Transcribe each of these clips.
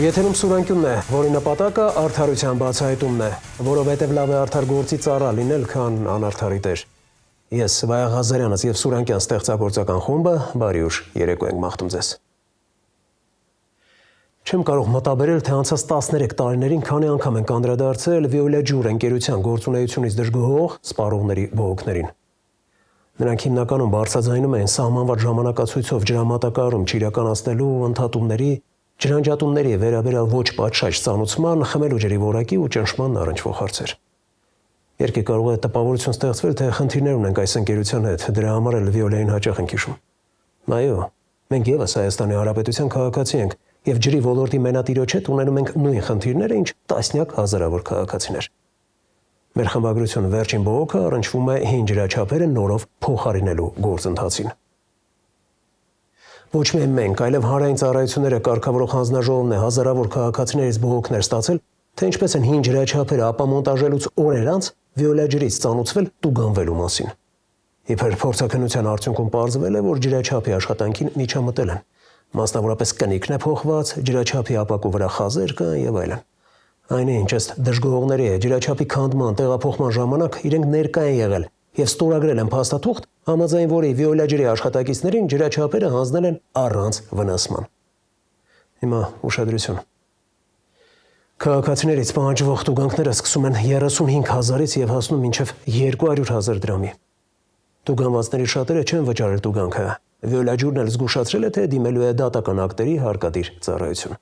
Եթերում Սուրանկյունն է, որի նպատակը արդարության բացահայտումն է, որովհետև լավ է արդար գործի ծառա լինել, քան անարդարի տեր։ Ես Վայա Ղազարյանս եւ Սուրանկյան ստեղծագործական խումբը բարի ուշ երեկո ենք մաղթում ձեզ։ Չեմ կարող մտաբերել, թե անցած 13 տարիներին քանի անգամ ենք անդրադարձել Վիոլա ջուր ընկերության գործունեությունից դժգոհող սպառողների բողոքներին։ Նրանք հիմնականում բարձրաձայնում են սահմանված ժամանակացույցով ջրամատակարարում չիրականացնելու ընդհատումների, ջրանջատումների վերաբերյալ ոչ պատշաճ ծանուցման, խմելու ջրի որակի ու ճնշման առնչվող հարցեր։ Երկի կարող է տպավորություն ստեղծվել, թե խնդիրներ ունենք այս ընկերության հետ, դրա համար էլ Վիոլային հաճախ ենք հիշում։ Այո, մենք ևս Հայաստանի Հանրապետության քաղաքացի ենք եւ ջրի ոլորտի մենատիրոջ հետ ունենում ենք նույն խնդիրները, ինչ տասնյակ հազարավոր քաղաքացիներ։ Մեր խմբագրությունը վերջին բողոքը առնչվում է հին ջրաչափերը նորով փոխարինելու գործընթացին։ Ոչ միայն մենք, այլև հանրային ծառայությունները կարգավորող հանձնաժողովն է հազարավոր քաղաքացիներից բողոքներ ստացել, թե ինչպես են հին ջրաչափերը ապամոնտաժելուց օրեր անց Վիոլա ջրից ծանուցվել տուգանվելու մասին։ Իբր փորձաքննության արդյունքում պարզվել է, որ ջրաչափի աշխատանքին միջամտել են։ Մասնավորապես կնիքն է փոխված, ջրաչափի ապակու վրա խազեր կան եւ այլն։ Այնինչ, ըստ դժգոհողների ջրաչափի քանդման տեղափոխման ժամանակ իրենք ներկա են եղել եւ ստորագրել են փաստաթուղթ, համաձայն որի Վիոլա ջրի աշխատակիցներին ջրաչափերը հանձնել են առանց վնասման։ Հիմա ուշադրություն։ Քաղաքացիներից պահանջվող տուգանքները սկսում են 35,000-ից եւ հասնում մինչեւ 200,000 դրամի։ Տուգանվածների շատերը չեն վճարել տուգանքը։ Վիոլա ջուրն էլ զգուշացրել է, թե դիմելու է դատական ակտերի հարկադիր ծառայություն։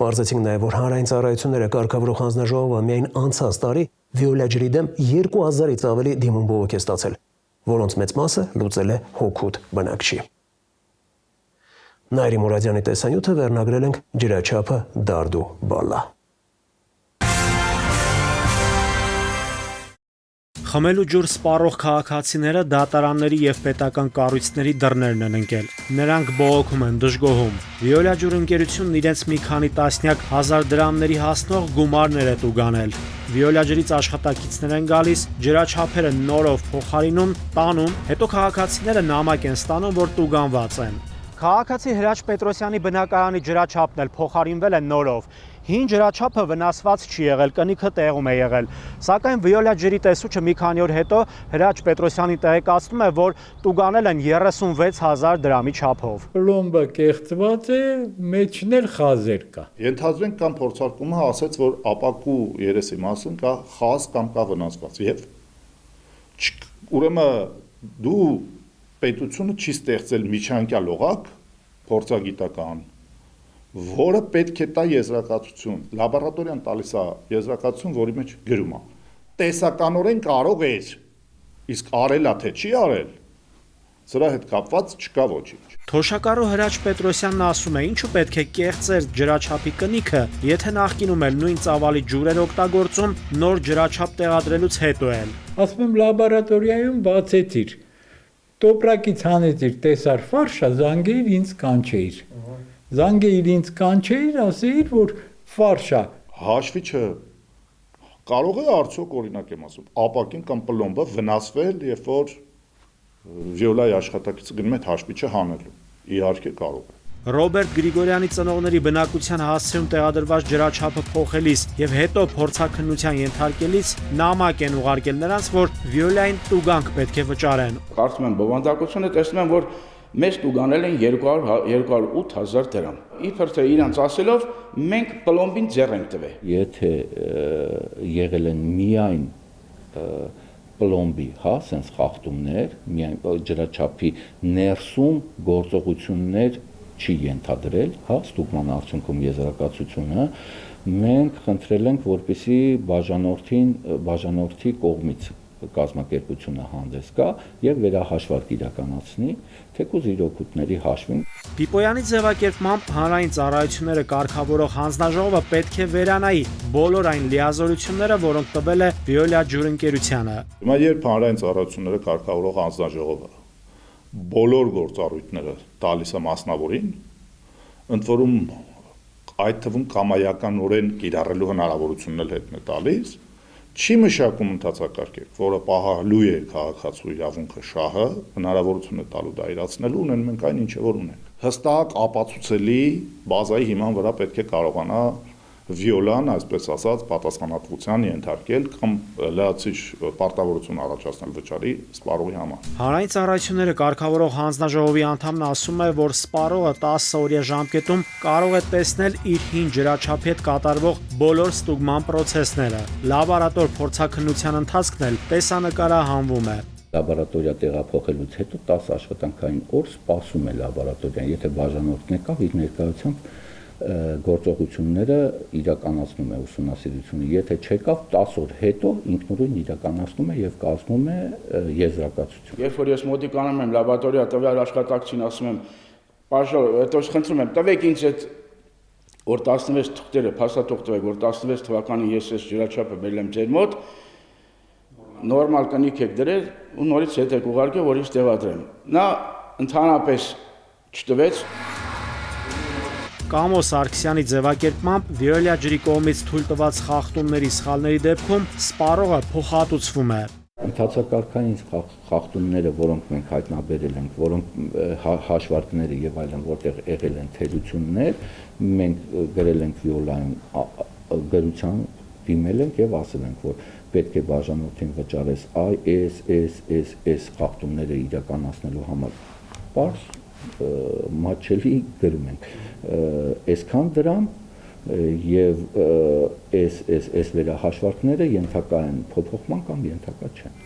Պարզեցինք նաև, որ հանրային ծառայությունները կարգավորող հանձնաժողովը միայն անցած տարի Վիոլա ջրի դեմ 2000-ից ավելի դիմում բողոք է ստացել, որոնց մեծ մասը լուծել է հոգուտ բնակչի։ Նայիրի Մուրադյանի տեսանյութը վերնագրել ենք ջրաչափը դարդու բալա։ Խմելու ջուր սպառող քաղաքացիները դատարանների եւ պետական կառույցների դռներն են ընկել։ Նրանք բողոքում են, դժգոհում։ Վիոլա ջուր ընկերությունն իրենց մի քանի տասնյակ հազար դրամների հասնող գումարներ է տուգանել։ Վիոլա ջրից աշխատակիցներ են գալիս, ջրաչափերը նորով փոխարինում, տանում, հետո քաղաքացիները նամակ են ստանում, որ տուգանված են։ Քաղաքացի Հրաչ Պետրոսյանի բնակարանի ջրաչափն էլ փոխարինվել է նորով։ Հին ջրաչափը վնասված չի եղել, կնիքը տեղում է եղել։ Սակայն Վիոլա ջրի տեսուչը մի քանի օր հետո Հրաչ Պետրոսյանին տեղեկացնում է, որ տուգանել են 36,000 դրամի չափով։ Պլոմբը կեղծված է, մեջն էլ խազեր կա։ Ենթադրենք կամ փորձարկումը ասաց, որ ապակու երեսի մասում կա խազ կամ կա վնասված եւ ուրեմն դու պետությունը չի ստեղծել միջանկյալ օղակ փորձագիտական, որը պետք է տա եզրակացություն, լաբորատորիան տալիս է եզրակացություն, որի մեջ գրում է։ Տեսականորեն կարող է, իսկ արել է թե չի արել, սրա հետ կապված չկա ոչինչ։ Թոշակառու Հրաչ Պետրոսյանն ասում է, ինչու պետք է կեղծեր ջրաչափի կնիքը, եթե նախկինում էլ նույն ծավալի ջուր էր օգտագործում, նոր ջրաչափ տեղադրելուց հետո էլ։ Ասում եմ լաբորատորիայում բացեցիր, տոպրակից հանեցիր, տեսար ֆարշա, զանգեիր ինձ կանչեիր։ Զանգեիր ինձ կանչեիր, ասեիր, որ ֆարշա։ Հաշվի չէ, կարող է արդյոք օրինակ եմ ասում, ապակին կամ պլոմբը վնասվել, երբ որ Վիոլայի աշխատակիցը գնում է հաշվի չհանելու, իհարկե կարող է։ Ռոբերտ Գրիգորյանի ծնողների բնակության հասցեում տեղադրված ջրաչափը փոխելիս եւ հետո փորձաքննության ենթարկելիս նամակ են ուղարկել նրանց, որ Վիոլային տուգանք պետք է վճարեն։ Կարծում եմ բովանդակությունը տեսնում եմ, որ մեզ տուգանել են 208,000 դրամ։ Իբր թե իրանց ասելով մենք պլոմբին ձեռ ենք տվել։ Եթե եղել են միայն պլոմբի, սենց խախտումներ, միայն ջրաչափի ներսում գործողություններ չի ենթադրել, ստուգման արդյունքում եզրակացությունը, մենք խնդրել ենք, որպեսզի բաժանորդի կողմից կազմակերպությունը հանդես գա եւ վերահաշվարկ իրականացնի, թեկուզ իր օգուտների հաշվին։ Պիպոյանի ձևակերպմամբ հանրային ծառայությունները կարգավորող հանձնաժողովը պետք է վերանայի բոլոր այն լիազորությունները, որոնք տվել է Վիոլա ջուր ընկերությանը։ Հիմա երբ հանրային ծառայությունները կարգավորող հանձնաժողովը բոլոր գործառույթները տալիս է մասնավորին, ընդ որում այդ թվում կամայականորեն կիրառելու հնարավորությունն էլ հետն է տալիս, չի մշակում ընթացակարգեր, որը պահալու է քաղաքացու իրավունքը շահը, հնարավորություն է տալու դա իրացնելու, ունեն մենք այն ինչը որ ունենք։ հստակ ապացուցելի բազայի հիման վրա պետք է կարողանա վիոլան, այսպես ասած, պատասխանատվության ենթարկել կամ լրացիչ պարտավորություն առաջացնել վճարի սպառողի համար։ Հանրային ծառայությունները կարգավորող հանձնաժողովի անդամն ասում է, որ սպառողը 10 օրյա ժամկետում կարող է տեսնել իր հին ջրաչափի հետ կատարվող բոլոր ստուգման պրոցեսները։ Լաբորատոր փորձաքննության ընթացքն էլ տեսանկարահանվում է։ Լաբորատորիա տեղափոխելուց հետո 10 աշխատանքային օր սպասում է լաբորատորիան, եթե բաժանորդն եկավ իր ներկայությամբ գործողությունները իրականացնում է ուսումնասիրությունը, եթե չեկավ 10 օր հետո ինքնուրույն իրականացնում է եւ կազմում է եզրակացություն։ Երբ որ ես մոտիկ անում եմ լաբորատորիա տվյալ աշխատակցին, ասում եմ, «Պարզապես խնդրում եմ, տվեք ինձ այդ որ 16 թղթերը փաստաթուղթ տվեք, որ 16 թվականին ես այս ջրաչափը բերել եմ ձեր մոտ, նորմալ կնիք եք դրել ու նորից հետ եք ուղարկել, որ ինձ տեղադրեմ»։ Նա ընդհանրապես չտվեց։ Կամո Սարգսյանի ձևակերպմամբ Վիոլիա ջրի կողմից թույլ տված խախտումների սխալների դեպքում սպառողը փոխհատուցվում է։ Ընթացակարգային խախտումները, որոնք մենք հայտնաբերել ենք, որոնք հաշվարկները եւ այլն, որտեղ եղել են թերություններ, մենք գրել ենք Վիոլային գրության դիմել ենք եւ ասել ենք, որ պետք է բաժանորդին վճարես այս խախտումները իրականացնելու համար պարզ մատչելի գրում ենք այսքան դրամ եւ այս վերահաշվարկները ենթակա են փոփոխման կամ ենթակա չեն։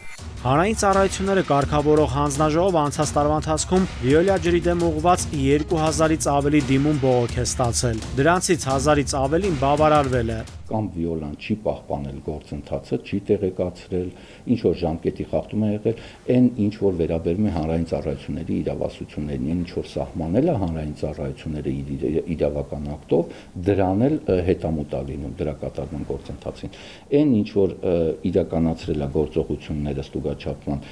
Հանրային ծառայությունները կարգավորող հանձնաժողովը անցած տարվա ընթացքում Վիոլիա ջրի դեմ ուղղված 2000-ից ավելի դիմում բողոք է ստացել։ Դրանցից 1000-ից ավելին բավարարվել է։ Կամ Վիոլան չի պահպանել գործընթացը, չի տեղեկացրել, ինչ որ ժամկետի խախտում է եղել, այն ինչ որ վերաբերում է հանրային ծառայությունների իրավասություններին, ինչ որ սահմանել է հանրային ծառայությունները իրավական ակտով, դրան էլ հետամուտ է լինում դրա կատարման գործընթացին։ Այն ինչ որ իրականացրել է գործողությունները ստուգաչափման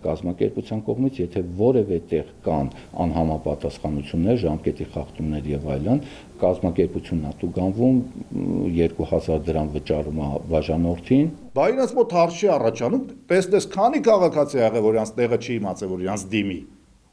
կազմակերպության կողմից, եթե որևէ տեղ կան անհամապատասխանություններ, ժամկետի խախտումներ եւ այլն, կազմակերպությունն է տուգանվում 2000 դրամ վճարում է բաժանորդին։ Բա իրենց մոտ հարց չի առաջանում, տեսնես քանի քաղաքացի ա եղել, որ իրանց տեղը չի իմացել, որ իրանց դիմի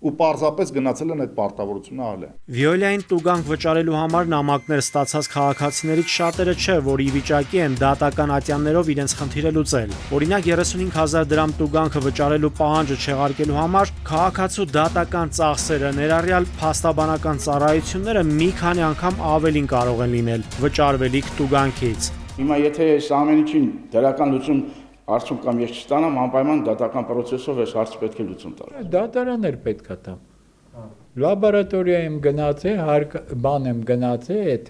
ու պարզապես գնացել են այդ պարտավորությունը արել։ Վիոլիային տուգանք վճարելու համար նամակներ ստացած քաղաքացիներից շատերը չէ, որ ի վիճակի են դատական ատյաններով իրենց խնդիրը լուծել։ Օրինակ 35000 դրամ տուգանքը վճարելու պահանջը չեղարկելու համար քաղաքացու դատական ծախսերը, ներառյալ փաստաբանական ծառայությունները մի քանի անգամ ավելին կարող են լինել վճարվելիք տուգանքից։ Հիմա եթե այս ամեն ինչին դրական լուծում արդյոք կամ ես չստանամ, անպայման դատական պրոցեսով այս հարցը պետք է լուծում տալ։ Դատարաններ պետք է տամ։ Լաբորատորիա եմ գնացել, բան եմ գնացել այդ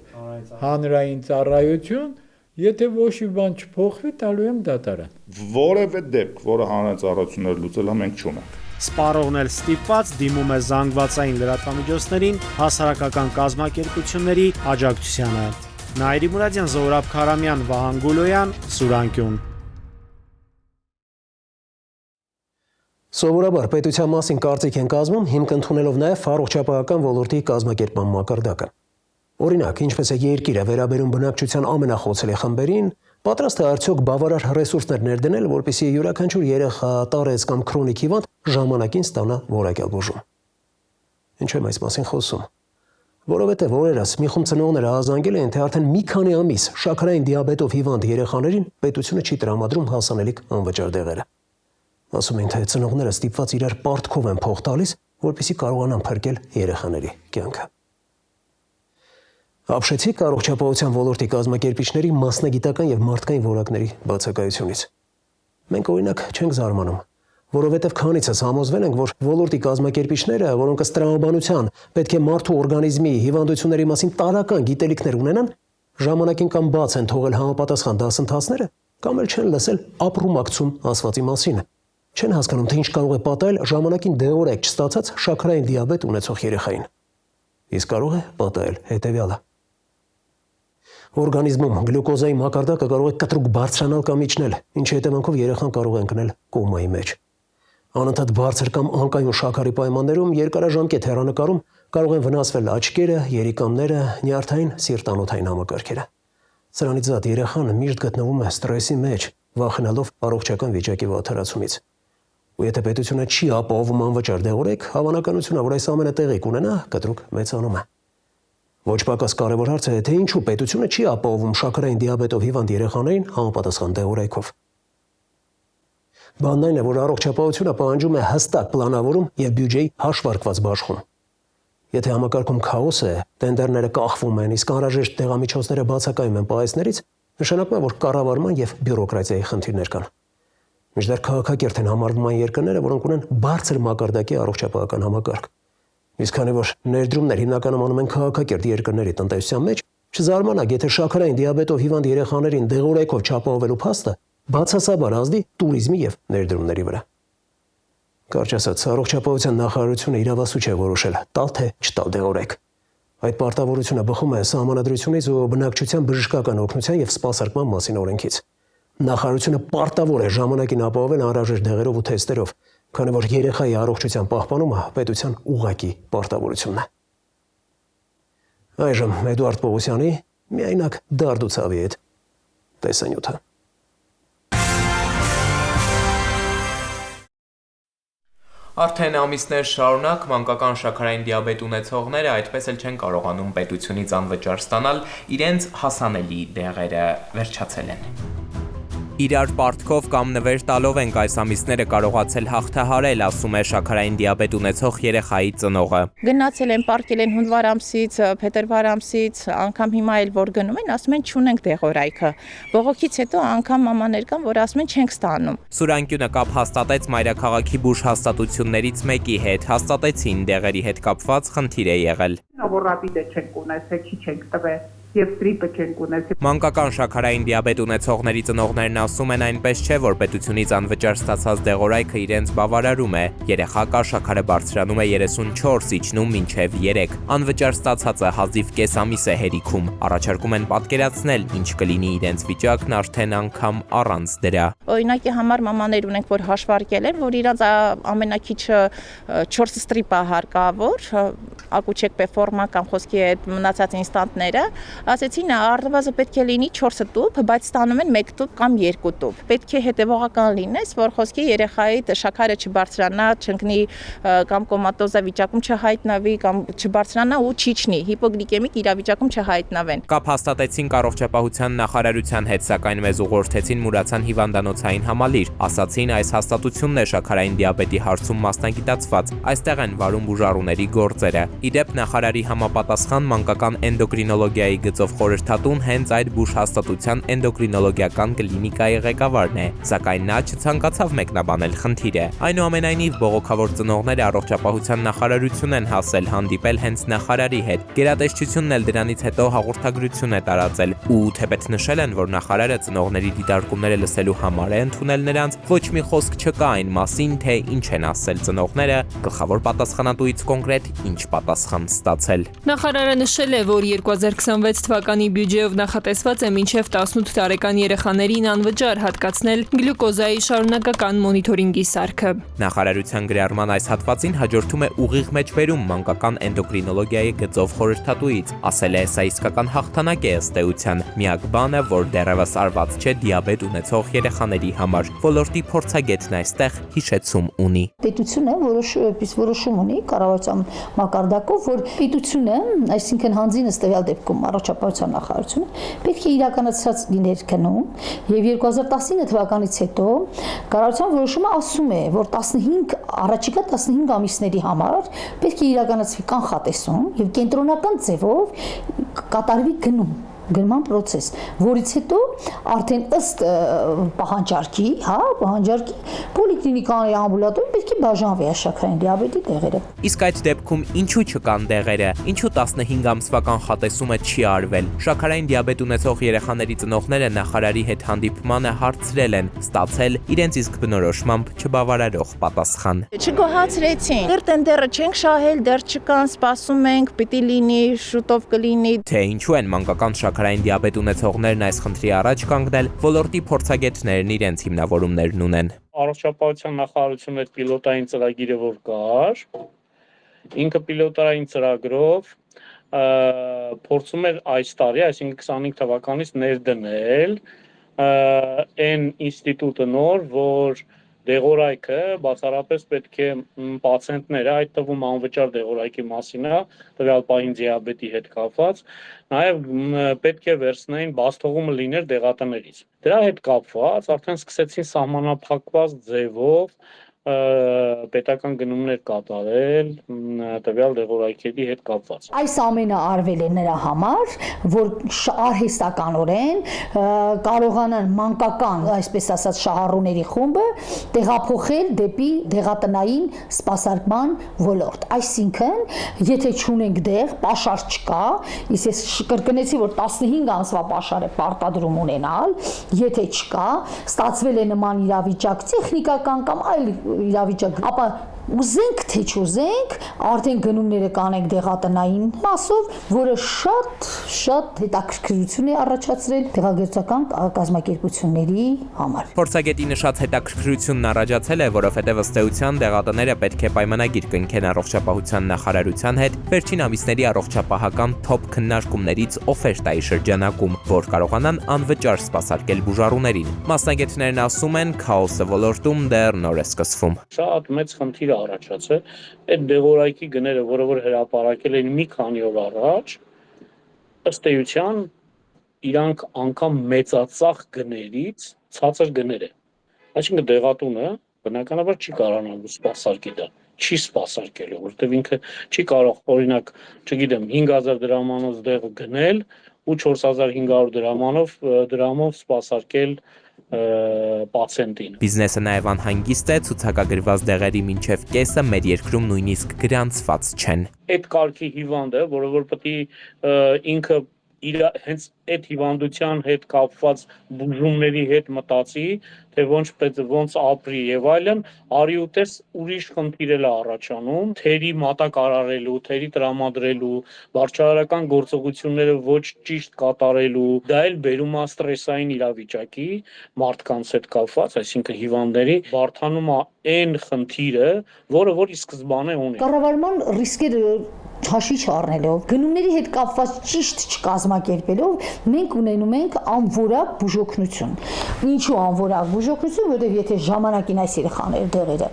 հանրային ծառայություն, եթե ոչ մի բան չփոխվի, տալու եմ դատարան։ Որևէ դեպք, որը հանրային ծառայությունները լուծել են, մենք չունենք։ Սպառողն էլ ստիպված դիմում է զանգվածային լրատվամիջոցներին, հասարակական կազմակերպությունների աջակցությանը։ Նաիրի Մուրադյան, Զորաբ Քարամյան, Վահան Գուլոյան, Սուրանկյուն։ Սովորաբար պետության մասին կարծիք են կազմում հիմք ընդունելով նաև առողջապահական ոլորտի կազմակերպման մակարդակը։ Օրինակ, ինչպես է երկիրը վերաբերում բնակչության ամենախոցելի խմբերին, պատրաստ է արդյոք բավարար ռեսուրսներ ներդնել, որպեսզի յուրաքանչյուր երեխա, տարեց կամ քրոնիկ հիվանդ ժամանակին ստանա որակյալ բուժում։ Ինչու եմ այս մասին խոսում։ Որովհետև օրերս մի խումբ ծնողներ ահազանգել են, թե արդեն մի քանի ամիս շաքարային դիաբետով հիվանդ երեխաներին պետությունը չի տրամադրում հասանելիք անվճար դեղերը։ Ասում են, թե ծնողները ստիպված իրար պարտքով են փող տալիս, որպեսզի կարողանան փրկել երեխաների կյանքը։ Ապշեցիք առողջապահության ոլորտի կազմակերպիչների մասնագիտական եւ մարդկային որակների բացակայությունից։ Մենք օրինակ չենք զարմանում, որովհետև քանիցս համոզվել ենք, որ ոլորտի կազմակերպիչները, որոնք ըստ տրամաբանության պետք է մարդու օրգանիզմի հիվանդությունների մասին տարրական գիտելիքներ ունենան, ժամանակին կամ բաց են թողել համապատասխան դասընթացները, կամ էլ չեն լսել ապրումակցում ասվածի մասին։ Չեն հասկանում, թե ինչ կարող է պատահել ժամանակին դեղորայք չստացած շաքարային դիաբետ ունեցող երեխային։ Իսկ կարող է պատահել հետևյալը։ Օրգանիզմում գլյուկոզայի մակարդակը կարող է կտրուկ բարձրանալ կամ իջնել, ինչի հետևանքով երեխան կարող է ընկնել կոմայի մեջ։ Անընդհատ բարձր կամ անկայուն շաքարի պայմաններում երկարաժամկետ հեռանկարում կարող են վնասվել աչքերը, երիկամները, նյարդային, սիրտանոթային համակարգերը։ Սրանից զատ երեխան միշտ գտնվում է ստրեսի մեջ, վախենալով առողջական վիճակի վատթարացումից։ Ու եթե պետությունը չի ապահովում անվճար դեղորայք, հավանականությունը, որ այս ամենը տեղի կունենա, կտրուկ մեծանում է։ Ոչ պակաս կարևոր հարց է, թե ինչու պետությունը չի ապահովում շաքարային դիաբետով հիվանդ երեխաներին համապատասխան դեղորայքով։ Բանն այն է, որ առողջապահությունը պահանջում է հստակ պլանավորում եւ բյուջեի հաշվարկված բաշխում։ Եթե համակարգում քաոս է, տենդերները կախվում են, իսկ անհրաժեշտ դեղամիջոցները բացակայում են պահեստներից, նշանակում է, որ կառավարման եւ բյուրոկրատիայի խնդիրներ կան։ Մինչդեռ քաղաքակիրթ են համարվում այն երկրները, որոնք ունեն բարձր մակարդակի առողջապահական համակարգ։ Իսկ քանի որ ներդրումներ հիմնականում անում են քաղաքակիրթ երկրների տնտեսության մեջ, չզարմանաք, եթե շաքարային դիաբետով հիվանդ երեխաներին դեղորայքով չապահովելու փաստը բացասաբար ազդի տուրիզմի եւ ներդրումների վրա։ Կարճ ասած, առողջապահության նախարարությունը իրավասու չէ որոշել տալ թե չտալ դեղորայք։ Այդ պարտավորությունը բխում է Սահմանադրությունից ու բնակչության բժշկական օգնության եւ սպասարկման մասին օրենքից։ Նախարարությունը պարտավոր է ժամանակին ապահովել անհրաժեշտ դեղերով ու թեստերով, քանի որ երեխայի առողջության պահպանումը պետության ուղղակի պարտավորությունն է։ Այժմ Էդուարդ Պողոսյանի միայնակ դարդ ու ցավի հետ տեսանյութը։ Արդեն ամիսներ շարունակ մանկական շաքարային դիաբետ ունեցողները այդպես էլ չեն կարողանում պետությունից անվճար ստանալ իրենց հասանելի դեղերը, վերջացել են։ Իրար պարտքով կամ նվեր տալով ենք այս ամիսները կարողացել հաղթահարել, ասում է շաքարային դիաբետ ունեցող երեխայի ծնողը։ Գնացել են, պարկել են հունվար ամսից, փետրվար ամսից, անգամ հիմա էլ որ գնում են, ասում են չունենք դեղորայքը։ Բողոքից հետո անգամ մամաներ կան, որ ասում են չենք ստանում։ Սուրանկյունը կապ հաստատեց մայրաքաղաքի բուժ հաստատություններից մեկի հետ, հաստատեցին դեղերի հետ կապված խնդիր է եղել։ Որ ռապիդը չենք ունեցել, չի չենք տվել։ Եվ ստրիպը չենք ունեցել։ Մանկական շաքարային դիաբետ ունեցողների ծնողներն ասում են այնպես չէ, որ պետությունից անվճար ստացած դեղորայքը իրենց բավարարում է։ Երեխա կա շաքարը բարձրանում է 34, իջնում մինչև 3։ Անվճար ստացածը հազիվ կես ամիս է հերիքում։ Առաջարկում են պատկերացնել, ինչ կլինի իրենց վիճակն արդեն անգամ առանց դրա։ Օրինակի համար մամաներ ունենք, որ հաշվարկել են, որ իրանց ամենակիչը 4 ստրիպ է հարկավոր, ակուչեկ պեֆորմա կամ խոսքի հետ մնացած ինստանտները, ասեցին առնվազն պետք է լինի 4 տուփ, բայց ստանում են 1 տուփ կամ 2 տուփ։ Պետք է հետևողական լինես, որ խոսքի երեխայի շաքարը չբարձրանա, չընկնի կամ կոմատոզա վիճակում չհայտնվի կամ չբարձրանա ու չիջնի, հիպոգլիկեմիկ իրավիճակում չհայտնվեն։ Կապ հաստատեցին առողջապահության նախարարության հետ, սակայն մեզ ուղղորդեցին Մուրացան հիվանդանոցային համալիր։ Ասացին, այս հաստատությունն է շաքարային դիաբետի հարցում մասնագիտացված։ Այստեղ են վարում բուժառուների գործերը։ Իդեպ նախարարի համապատասխան մանկական էնդոկրինոլոգիայի գծով խորհրդատուն հենց այդ բուժ հաստատության էնդոկրինոլոգիական կլինիկայի ղեկավարն է, սակայն նա չցանկացավ մեկնաբանել խնդիրը։ Այնուամենայնիվ բողոքավոր ծնողները առողջապահության նախարարություն են հասել, հանդիպել հենց նախարարի հետ։ Գերատեսչությունն էլ դրանից հետո հաղորդագրություն է տարածել ու թեպետ նշել են, որ նախարարը ծնողների դիտարկումները լսելու համար է ընդունել նրանց, ոչ մի խոսք չկա այն մասին, թե ինչ են ասել ծնողները, գլխավոր պատասխանատուից կոնկրետ ինչ պատասխան ստացել։ Նախարարը նշել է, որ 2026 թվականի բյուջեով նախատեսված է մինչև 18 տարեկան երեխաներին անվճար հատկացնել գլյուկոզայի շարունակական մոնիթորինգի սարքը։ Նախարարության գրառման այս հատվածին հաջորդում է ուղիղ մեջբերում մանկական էնդոկրինոլոգիայի գծով խորհրդատուից, ասել է սա իսկական հաղթանակ է ըստ էության, միակ բանը, որ դեռևս արված չէ դիաբետ ունեցող երեխաների համար, ոլորտի փորձագետն այստեղ հիշեցում ունի։ Պետությունը որոշում ունի կառավարության մակարդակով, որ պետությունը, այսինքն հանձինս տվյալ դեպքում առողջապահության նախարարությունը պետք է իրականացած լիներ գնում եւ 2019 թվականից հետո կառավարության որոշումը ասում է, որ 15 առաջիկա 15 ամիսների համար պետք է իրականացվի կանխատեսում եւ կենտրոնական ձևով կատարվի գնման process, որից հետո արդեն ըստ պահանջարկի, պոլիկլինիկայի ամբուլատորիա պետք է բաժանվի շաքարային դիաբետի դեղերը։ Իսկ այդ դեպքում ինչու չկան դեղերը, ինչու 15 ամսվա կանխատեսումը չի արվել։ Շաքարային դիաբետ ունեցող երեխաների ծնողները նախարարի հետ հանդիպմանը հարցրել են, ստացել իրենց իսկ բնորոշմամբ չբավարարող պատասխան։ Չգոհացրեցին։ Դեռ տենդերը չենք շահել, դեռ չկան, սպասում ենք, պիտի լինի, շուտով կլինի։ Թե ինչու են մանկական շաքարային դիաբետ ունեցողներն այս խնդրի առաջ կանգնել, ոլորտի փորձագետներն իրենց հիմնավորումներն ունեն։ Առողջապահության նախարարությունը այդ պիլոտային ծրագիրը որ կար, ինքը պիլոտային ծրագրով փորձում էր այս տարի, այսինքն 25 թվականից ներդնել այն ինստիտուտը նոր, որ դեղորայքը բացառապես պետք է պացիենտները, այդ թվում անվճար դեղորայքի մասին է, տվյալ պահին դիաբետի հետ կապված, նաև պետք է վերցնեին բացթողումը լիներ դեղատներից։ Դրա հետ կապված արդեն սկսեցին սահմանափակված ձևով պետական գնումներ կատարել տվյալ դեղորայքերի հետ կապված։ Այս ամենը արվել է նրա համար, որ արհեստականորեն կարողանան մանկական, այսպես ասած, շահառուների խումբը տեղափոխել դեպի դեղատնային սպասարկման ոլորտ։ Այսինքն, եթե չունենք դեղ, պաշար չկա, իսկ ես կրկնեցի, որ 15 ամսվա պաշար է պարտադրում ունենալ, եթե չկա, ստացվել է նման իրավիճակ տեխնիկական կամ այլ իրավիճակ, ապա ուզենք թե չուզենք, արդեն գնումները կանենք դեղատնային մասով, որը շատ հետաքրքրություն է առաջացրել դեղագործական կազմակերպությունների համար։ Փորձագետի նշած հետաքրքրությունն առաջացել է, որովհետև ըստ էության դեղատները պետք է պայմանագիր կնքեն առողջապահության նախարարության հետ վերջին ամիսների առողջապահական թոփ քննարկումներից օֆերտայի շրջանակում, որ կարողանան անվճար սպասարկել բուժառուներին։ Մասնագետներն ասում են, քաոսը ոլորտում դեռ նոր է սկսվում։ Շատ մեծ խնդիր առաջացել այդ դեղորայքի գները, որը որ հրապարակել են մի քանի օր առաջ, ըստ էության իրանք անգամ մեծածախ գներից ցածր գներ է։ Այսինքն դեղատունը բնականաբար չի կարողանալու սպասարկել դա, չի սպասարկելու, որովհետև ինքը չի կարող, օրինակ, չգիտեմ, 5000 դրամանոց դեղ գնել ու 4500 դրամով սպասարկել պացիենտին։ Բիզնեսը նաև անհանգիստ է, ցուցակագրված դեղերի մինչև կեսը մեր երկրում նույնիսկ գրանցված չեն։ Այդ կարգի հիվանդը, որը որ պետք է ինքը իր հենց այդ հիվանդության հետ կապված բուժումների հետ մտածի, թե ոնց ապրի եւ այլն, արի ու տես ուրիշ խնդիր էլ առաջանում, թերի մատակարարելու, թերի տրամադրելու, վարչարարական գործողությունները ոչ ճիշտ կատարելու, դա էլ բերում է ստրեսային իրավիճակի մարդկանց հետ կապված, այսինքն հիվանդների բարթանում է այն խնդիրը, որը որ ի սկզբանե ունի։ Կառավարման ռիսկերը հաշվի չառնելով, գնումների հետ կապված ճիշտ չկազմակերպելով, մենք ունենում ենք անորակ բուժօգնություն։ Ինչու անորակ բուժօգնություն, որովհետև եթե ժամանակին այս երեխաները դեղերը,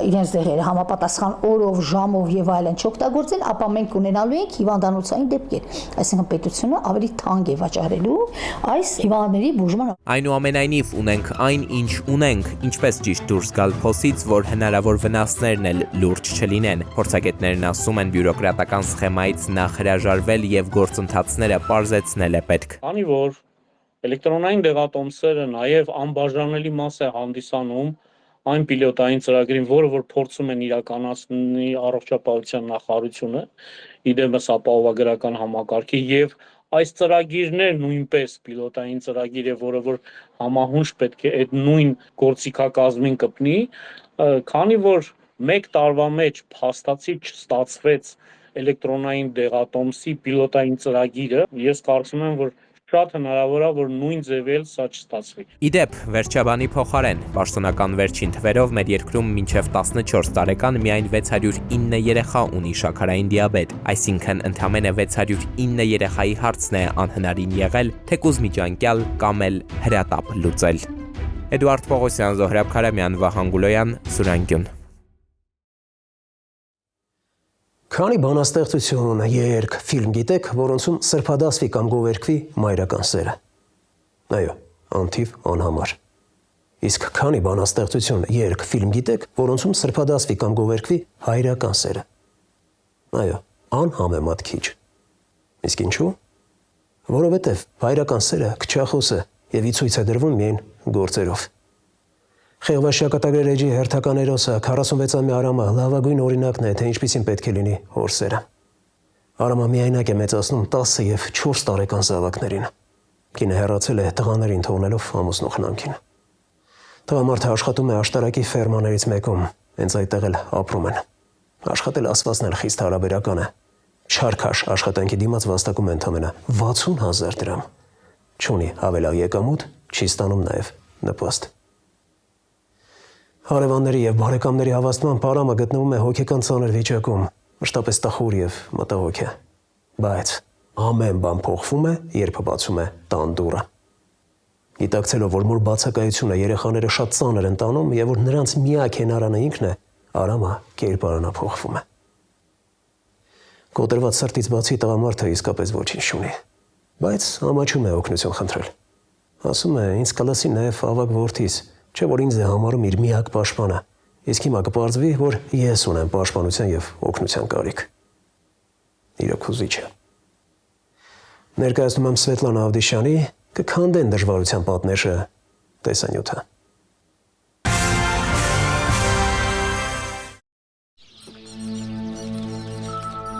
իրենց դեղերը համապատասխան օրով, ժամով եւ այլն չօգտագործեն, ապա մենք ունենալու ենք հիվանդանոցային դեպքեր։ Այսինքն պետությունը ավելի թանկ է վաճառելու այս հիվանդների բուժման։ Այնուամենայնիվ ունենք այն, ինչ ունենք, ինչպես ճիշտ դուրս գալ փոսից, որ հնարավոր վնասներն էլ լուրջ չլինեն։ Փորձագետներն ասում են բյուրոկրատական սխեմայից նախ հրաժարվել եւ գործընթացները պարզեցնել է պետք։ Քանի որ էլեկտրոնային դեղատոմսերը նաեւ անբաժանելի մաս է հանդիսանում այն պիլոտային ծրագրին, որը որ փորձում են իրականացնել առողջապահության նախարարությունը, իդեմս ապահովագրական համակարգի եւ այս ծրագիրն է նույնպես պիլոտային ծրագիր է, որը որ համահունչ պետք է այդ նույն գործիքակազմին կպնի, քանի որ 1 տարվա մեջ փաստացի չստացվեց էլեկտրոնային դեղատոմսի պիլոտային ծրագիրը, ես կարծում եմ, որ շատ հնարավոր է, որ նույն ձևել սա չստացվի։ Իդեպ, վերջաբանի փոխարեն, պաշտոնական վերջին թվերով մեր երկրում մինչև 14 տարեկան միայն 609 երեխա ունի շաքարային դիաբետ, այսինքն ընդամենը 609 երեխայի հարցն է անհնարին եղել, թեկուզ միջանկյալ կամ էլ հրատապ լուծել։ Էդուարդ Պողոսյան, Զոհրաբ Քարամյան, Վահան Գուլոյան, Սուրանգյուն։ Քանի բանաստեղծություն, երգ, ֆիլմ գիտեք, որոնցում սրբադասվի կամ գովերքվի մայրական սերը։ Այո, անթիվ անհամար։ Իսկ քանի բանաստեղծություն, երգ, ֆիլմ գիտեք, որոնցում սրբադասվի կամ գովերքվի հայրական սերը։ Այո, անհամեմատ քիչ։ Իսկ ինչու՞։ Որովհետև հայրական սերը քչախոս է եւ ի ցույց է դրվում միայն գործերով։ Խեղվաշակատագրեր էջի հերթական հերոսը 46-ամյա Արամը լավագույն օրինակն է, թե ինչպիսին պետք է լինի հոր սերը։ Արամը միայնակ է մեծացնում 10 եւ 4 տարեկան զավակներին։ Կինը հեռացել է տղաներին թողնելով ամուսնու խնամքին։ Տղամարդը աշխատում է աշտարակի ֆերմաներից մեկում, հենց այդտեղ էլ ապրում են։ Աշխատել ասվածն էլ խիստ հարաբերական է։ Չարքաշ աշխատանքի դիմաց վաստակում է ընդամենը 60,000 դրամ։ Չունի ավելակ եկամուտ, չի ստանում նաեւ նպաստ։ Հարևանների եւ բարեկամների հավաստման Արամը գտնվում է հոգեկան ծանր վիճակում, մշտապես տխուր եւ մտահոգ է։ Բայց ամեն բան փոխվում է, երբ բացում է տան դուռը։ Գիտակցելով, որ մոր բացակայությունը երեխաները շատ ծանր են տանում եւ որ նրանց միակ հենարանը ինքն է, Արամը կերպարանափոխվում է։ Կոտրված սրտից բացի տղամարդը իսկապես ոչինչ չունի, բայց ամաչում է օգնություն խնդրել։ Ասում է, ինձ կլսի նաև ավագ որդիս, չէ որ ինձ է համարում իր միակ պաշտպանը, իսկ հիմա կպարզվի, որ ես ունեմ պաշտպանության եւ օգնության կարիք։ Իրոք հուզիչ է։ Ներկայացնում եմ Սվետլանա Ավդիշյանի կքանդեն դժվարության պատնեշը տեսանյութը։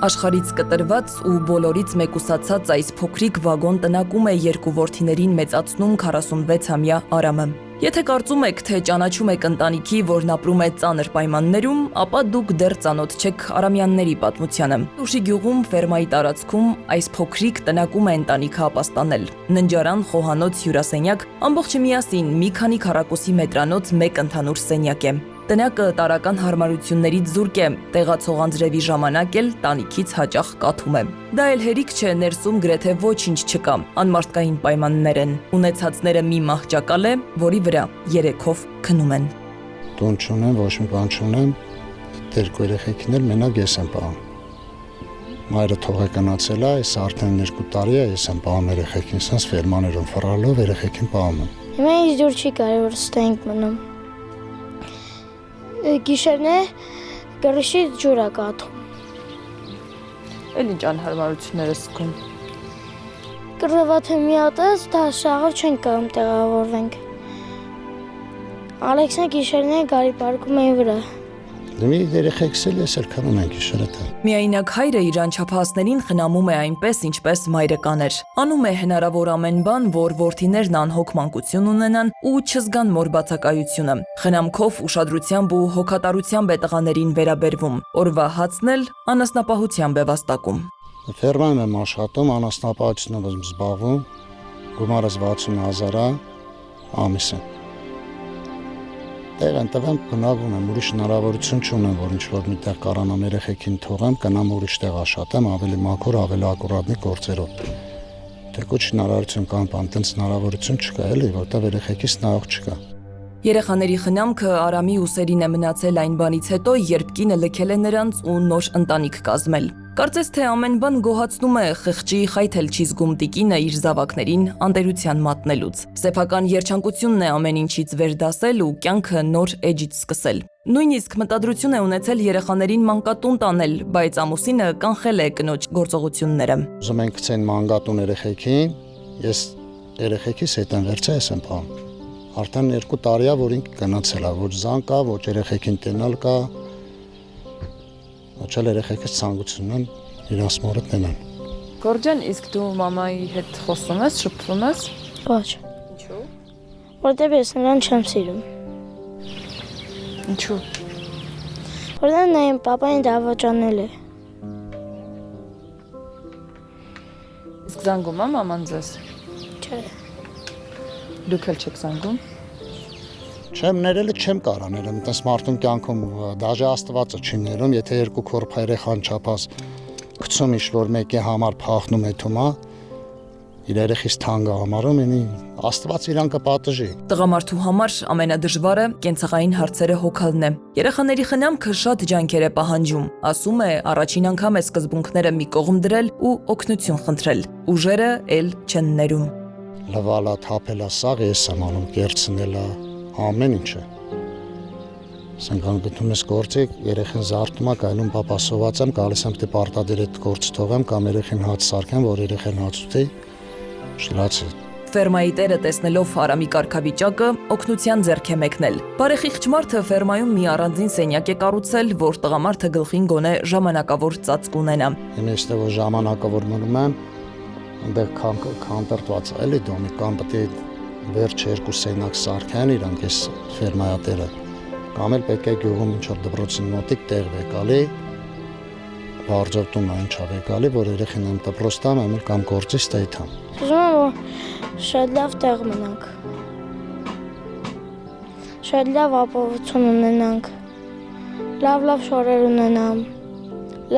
Աշխարհից կտրված ու բոլորից մեկուսացած այս փոքրիկ վագոն տնակում է երկու որդիներին մեծացնում 46-ամյա Արամը։ Եթե կարծում եք, թե ճանաչում եք ընտանիքի, որն ապրում է ծանր պայմաններում, ապա դուք դեռ ծանոթ չեք Արամյանների պատմությանը։ Ուշի գյուղում ֆերմայի տարածքում այս փոքրիկ տնակում է ընտանիքը ապաստանել։ Ննջարան, խոհանոց, հյուրասենյակ, ամբողջը միասին մի քանի քառակուսի մետրանոց մեկ ընդհանուր սենյակ է։ Տնակը տարական հարմարություններից զուրկ է, տեղացող անձրևի ժամանակ էլ տանիքից հաճախ կաթում է։ Դա էլ հերիք չէ, ներսում գրեթե ոչինչ չկա, անմարդկային պայմաններ են։ Ունեցածները մի մահճակալ է, որի վրա երեքով քնում են։ Տուն չունեմ, ոչ մի բան չունեմ, երկու երեխեքին էլ մենակ ես եմ պահում։ Մայրը թողեկանացել է, այս արդեն 2 տարի է, ես եմ պահում երեխեքին, սենց ֆերմաներում ֆռալով երեխեքին պահում եմ։ Հիմա ինձ դուր չի կարևոր ստենք մնում։ Գիշերն է գրիշից ջուր է կաթում։ Էլ ինչ անհարմարություններ ես զգում։ Կռվաթը մի հատ է, դա շաղով չենք կարող տեղավորվենք։ Ալեքսն գիշերն է գարի պարկում է վրա։ Դեմի երեխեքս էլ ես էլ քնում են գիշերը դա։ Միայնակ հայրը իր անչափահասներին խնամում է այնպես, ինչպես մայրը կաներ։ Անում է հնարավոր ամեն բան, որ որդիներն անհոգ մանկություն ունենան ու չզգան մոր բացակայությունը։ Խնամքով, ուշադրությամբ ու հոգատարությամբ է տղաներին վերաբերվում։ Օրվա հացն էլ անասնապահությամբ է վաստակում։ Ֆերմայում եմ աշխատում, անասնապահությունով եմ զբաղվում, գումարս 60,000 է ամիսը։ Տեղ են տղեմ բնավում եմ, ուրիշ հնարավորություն չունեմ, որ ինչ-որ միտեղ կարանամ երեխեքին թողեմ, կնամ ուրիշ տեղ աշխատեմ, ավելի մաքուր, ավելի ակուրատնի գործերով։ Թեկուզ հնարավորություն կան, բան տենց հնարավորություն չկա էլի, որտեղ երեխեքից նայող չկա։ Երեխաների խնամքը Արամի ուսերին է մնացել այն բանից հետո, երբ կինը լքել է նրանց ու նոր ընտանիք կազմել։ Կարծես թե ամեն բան գոհացնում է խղճի խայթել չի զգում տիկինը իր զավակներին անտերության մատնելուց։ Սեփական երջանկությունն է ամեն ինչից վերդասել ու կյանքը նոր էջից սկսել։ Նույնիսկ մտադրություն է ունեցել երեխաներին մանկատուն տանել, բայց ամուսինը կանխել է կնոջ գործողությունները։ Ուզում ենք գցեն մանկատուն երեխեքին, ես երեխեքիս հետ եմ վերցել, ես եմ պահում։ Արդեն 2 տարի է, որ ինքը գնացել է, ոչ զան կա, ոչ երեխեքին տենալ կա։ Ոչ էլ երեխեքս ցանկություն են իրաց մորը տենան։ Գորջան, իսկ դու մամայի հետ խոսում ես, շփվում ես։ Ոչ։ Ինչու։ Որտեղ ես նրան չեմ սիրում։ Ինչու։ Որտեղ նա իմ պապային դավաճանել է։ Իսկ զանգում է մաման ձեզ։ Չէ։ Դուք էլ չեք զանգում։ Չեմ ներելը չեմ կարա ներեմ, տես մարդուն կյանքում դաժե Աստվածը չի ներում, եթե 2 քորփ երեխան չափած գցում ինչ-որ մեկի համար փախնում է թումա, իր երեխից թանկ համարում, ինի Աստված իրան կպատժի։ Տղամարդու համար ամենադժվարը կենցաղային հարցերը հոգալն է։ Երեխաների խնամքը շատ ջանքեր է պահանջում, ասում է, առաջին անգամ է սկզբունքները մի կողմ դրել ու օգնություն խնդրել։ Ուժերը էլ չեն ներում։ Լվալա, թափելա, սաղ ես եմ անում, կերցնելա, ամեն ինչը։ Սենքան գտնում ես գործի, երեխին զարթում է, գայլում պապասոված եմ, գալիս եմ դե պարտադիր այդ գործը թողեմ կամ երեխին հաց սարքեմ, որ երեխին հաց ուտի, շլացի։ Ֆերմայի տերը տեսնելով Արամի կարգավիճակը, օգնության ձեռք է մեկնել։ Բարեխիղճ մարդը ֆերմայում մի առանձին սենյակ է կառուցել, որ տղամարդը գլխին գոնե ժամանակավոր ծածկ ունենա։ Իմ էստեղ որ ժամանակավոր մնում եմ, այնտեղ քանտրտված է, էլի դոմի կամ պետք է վերջ 2 սենյակ սարքեն իրանք այս ֆերմայատերը կամ էլ պետք է գյուղում ինչ-որ դպրոցին մոտիկ տեղ վեկալի վարջոտում այն չավեկալի, որ երեխին եմ դպրոց տամ, այլ կամ գործի ստեյթամ։ Ուզում եմ, որ շատ լավ տեղ մնանք։ Շատ լավ ապահովություն ունենանք։ Լավ շորեր ունենամ։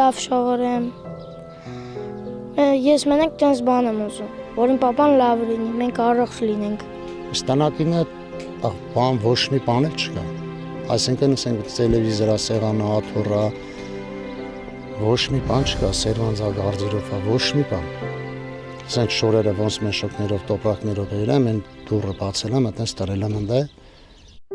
Լավ շողորեմ։ Ես մենակ տենց բան եմ ուզում, որ իմ պապան լավ լինի, մենք առողջ լինենք։ Ստանակինը բան ոչ մի բան էլ չկա։ Այսինքն ասենք տելևիզորա, սեղանը, աթոռա, ոչ մի բան չկա, սերվանձա գարդերոբա, ոչ մի բան։ Ասենք շորերը ոնց մեշոկներով, տոպրակներով երեմ, են դուռը բացել եմ, այդպես տարել եմ ընդե։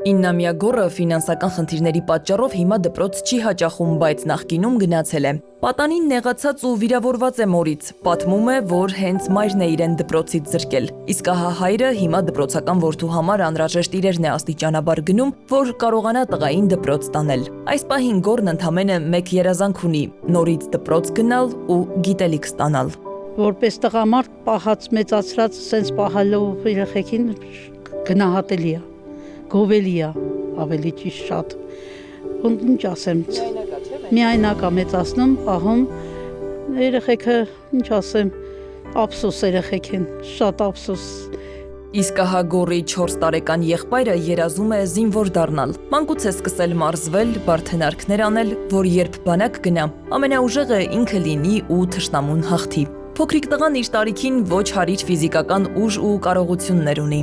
9-ամյա գոռը ֆինանսական խնդիրների պատճառով հիմա դպրոց չի հաճախում, բայց նախկինում գնացել է։ Պատանին նեղացած ու վիրավորված է մորից, պատմում է, որ հենց մայրն է իրեն դպրոցից զրկել։ Իսկ ահա հայրը հիմա դպրոցական որդու համար անհրաժեշտ իրերն է աստիճանաբար գնում, որ կարողանա տղային դպրոց տանել։ Այս պահին գոռն ընդամենը մեկ երազանք ունի՝ նորից դպրոց գնալ ու գիտելիք ստանալ։ Որպես տղամարդ պահած մեծացրած սենց պահալով երեխեքին գնահատելի է, գովելի է, ավելի ճիշտ շատ։ Ինչ ասեմ, միայնակա մեծացնում, պահում, երեխեքը, ինչ ասեմ, ափսոս երեխեք են, շատ ափսոս։ Իսկ ահա գոռի 4 տարեկան եղբայրը երազում է զինվոր դառնալ։ Մանկուց է սկսել մարզվել, բարդենարքներ անել, որ երբ բանակ գնա, ամենաուժեղը ինքը լինի ու թշնամուն հաղթի։ Փոքրիկ տղան իր տարիքին ոչ հարիր ֆիզիկական ուժ ու կարողություններ ունի։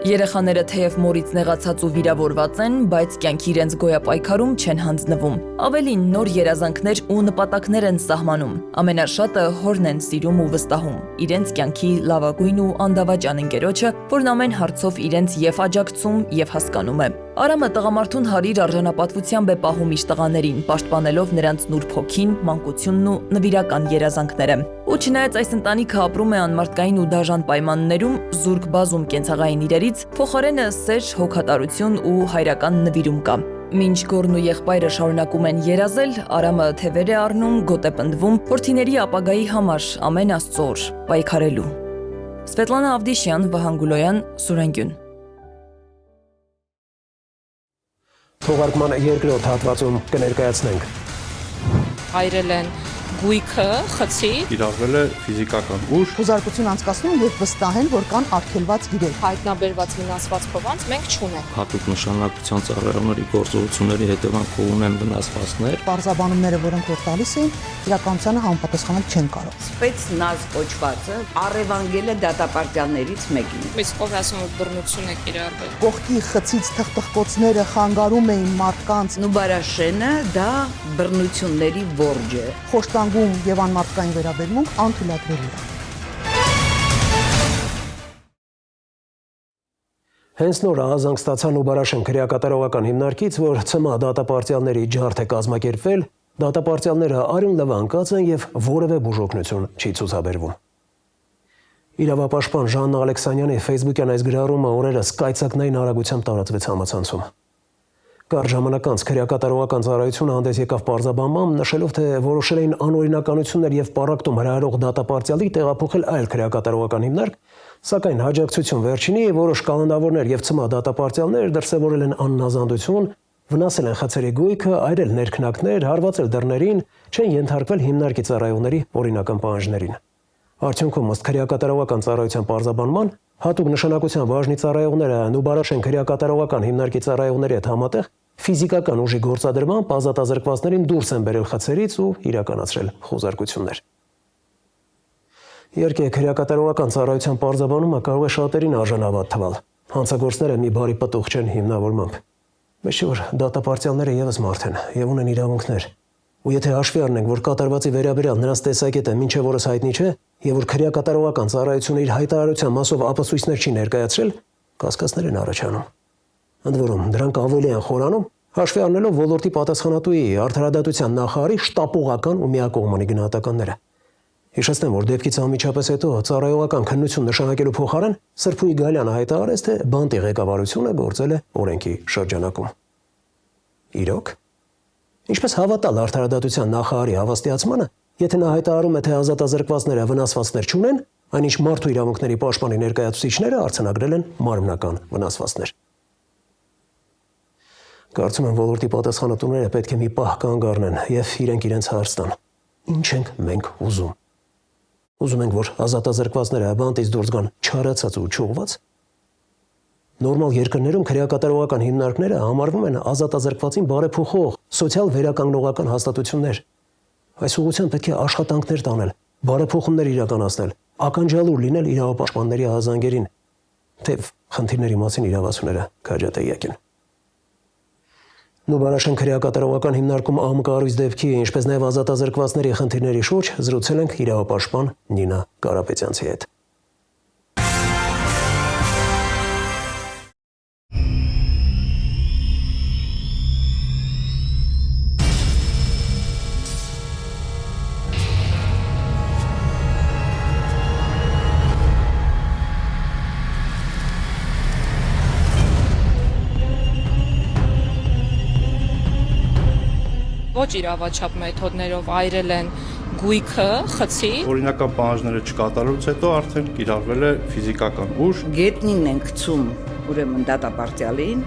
Երեխաները թեև մորից նեղացած ու վիրավորված են, բայց կյանքի իրենց գոյապայքարում չեն հանձնվում։ Ավելին նոր երազանքներ ու նպատակներ են սահմանում։ Ամենաշատը հորն են սիրում ու վստահում։ Իրենց կյանքի լավագույն ու անդավաճան ընկերոջը, որն ամեն հարցով իրենց եւ աջակցում եւ հասկանում է։ Արամը տղամարդուն հարիր արժանապատվությամբ է պահում իր տղաներին, պաշտպանելով նրանց նուրբ հոգին, մանկությունն ու նվիրական երազանքները։ Ու չնայած այս ընտանիքը ապրում է անմարդկային ու դաժան պայմաններում, զուրկ բազում կենցաղային իրերից, փոխարենը սեր, հոգատարություն ու հայրական նվիրում կա։ Մինչ գոռն ու եղբայրը շարունակում են երազել, Արամը թևեր է առնում, գոտ է պնդվում որդիների ապագայի համար ամեն Աստծո օր պայքարելու։ Սվետլանա Ավդիշյան, Վահան Գուլոյան, Սուրենգյուն։ Թողարկման երկրորդ հատվածում կներկայացնենք։ Հայրել են գույքը, խցի։ Կիրառվել է ֆիզիկական ուժ։ Խոզարկություն անցկացնում եւ վստահ են, որ կան արգելված իրեր։ Հայտնաբերված վնասված փողանց մենք չունենք։ Հատուկ նշանակության ծառայողների գործողությունների հետևանքով ունեն վնասվածքներ։ Պարզաբանումները, որոնք որ տալիս են, իրականությանը համապատասխանել չեն կարող։ Սպեցնազ կոչվածը առևանգել է դատապարտյալներից մեկին։ Իսկ ով ասում որ բռնություն է կիրառվել։ Կողքի խցից թղթղկոցները խանգարում էին մարդկանց։ Նուբարաշենը դա բռնությունների որջ է։ Խոշտանգում եւ անմարդկային վերաբերմունք անթույլատրելի է։ Հենց նոր ահազանգ ստացան Նուբարաշեն քրեակատարողական հիմնարկից, որ ՑՄԱ դատապարտյալների ջարդ է կազմակերպվել, դատապարտյալները արյուն լվանկած են եւ որևէ բուժօգնություն չի ցուցաբերվում։ Իրավապաշտպան Ժաննա Ալեքսանյանի Facebook-յան այս գրառումը օրերս կայծակնային արագությամբ տարածվեց համացանցում։ Կարճ ժամանակ անց քրեակատարողական ծառայությունը հանդես եկավ պարզաբանմամբ, նշելով, թե որոշել էին անօրինականություններ եւ պառակտում հրահրող դատապարտյալի տեղափոխել այլ քրեակատարողական հիմնարկ, սակայն հաջակցություն վերջինի որոշ կանոնավորներ եւ ՑՄԱ դատապարտյալներ դրսեւորել են աննազանդություն, վնասել են խցերի գույքը, այրել ներքնակներ, հարվածել դռներին, չեն ենթարկվել հիմնարկի ծառայողների օրինական պահանջներին։ Արդյունքում ըստ քրեակատարողական ծառայության պարզաբանման հատուկ նշանակության բաժնի ծառայողները Նուբարաշեն քրեակատարողական հիմնարկի ծառայողների հետ համատեղ ֆիզիկական ուժի գործադրմամբ ազատազրկվածներին դուրս են բերել խցերից ու իրականացրել խոզարկություններ։ Իհարկե, քրեակատարողական ծառայության պարզաբանումը կարող է շատերին արժանավատ թվալ։ Հանցագործները մի բարի պտուղ չեն հիմնավորմամբ։ Մեծ չէ, որ դատապարտյալները եւս մարդ են եւ ունեն իրավունքներ։ Ու եթե հաշվի առնենք, որ կատարվածի վերաբերյալ նրանց տեսակետը մինչև օրս հայտնի չէ, եւ որ քրեակատարողական ծառայությունը իր հայտարարության մասով ապացույցներ չի ներկայացրել, կասկածներ են առաջանում։ Ընդ որում, դրանք ավելի են խորանում, հաշվի առնելով ոլորտի պատասխանատուի արդարադատության նախարարի շտապողական ու միակողմանի գնահատականները։ Հիշեցնեմ, որ դեպքից անմիջապես հետո ծառայողական քննություն նշանակելու փոխարեն Սրբուի Գալյանը հայտարարեց, թե բանտի ղեկավարությունը գործել է օրենքի շրջանակում։ Իրոք, ինչպես հավատալ արդարադատության նախարարի հավաստիացմանը, եթե նա հայտարարում է, թե ազատազրկվածները վնասվածքներ չունեն, այնինչ մարդու իրավունքների պաշտպանի ներկայացուցիչները արձանագրել են մարմնական վնասվածքներ։ Կարծում եմ, ոլորտի պատասխանատուները պետք է մի պահ կանգ առնեն եւ իրենց հարց տան։ Ինչ ենք մենք ուզում։ Ուզում ենք, որ ազատազրկվածները բանտից դուրս գան չարացած ու չողված։ Նորմալ երկրներում քրեակատարողական հիմնարկները համարվում են ազատազրկվածին բարեփոխող սոցիալ վերականգնողական հաստատություններ։ Այս ուղղությամբ պետք է աշխատանքներ տանել, բարեփոխումներ իրականացնել, ականջալուր լինել իրավապաշտպանների ահազանգերին, թեև խնդիրների մասին իրավացուները քաջատեղյակ են։ Նուբարաշեն քրեակատարողական հիմնարկում ԱՄԿ կառույց դեպքի, ինչպես նաև ազատազրկվածների խնդիրների շուրջ զրուցել ենք իրավապաշտպան Նինա Կարապետյանցի հետ։ Ոչ իրավաչափ մեթոդներով այրել են գույքը, խցի։ Օրինական պահանջները չկատարելուց հետո արդեն կիրառվել է ֆիզիկական ուժ։ Գետնին են գցում ուրեմն դատապարտյալին,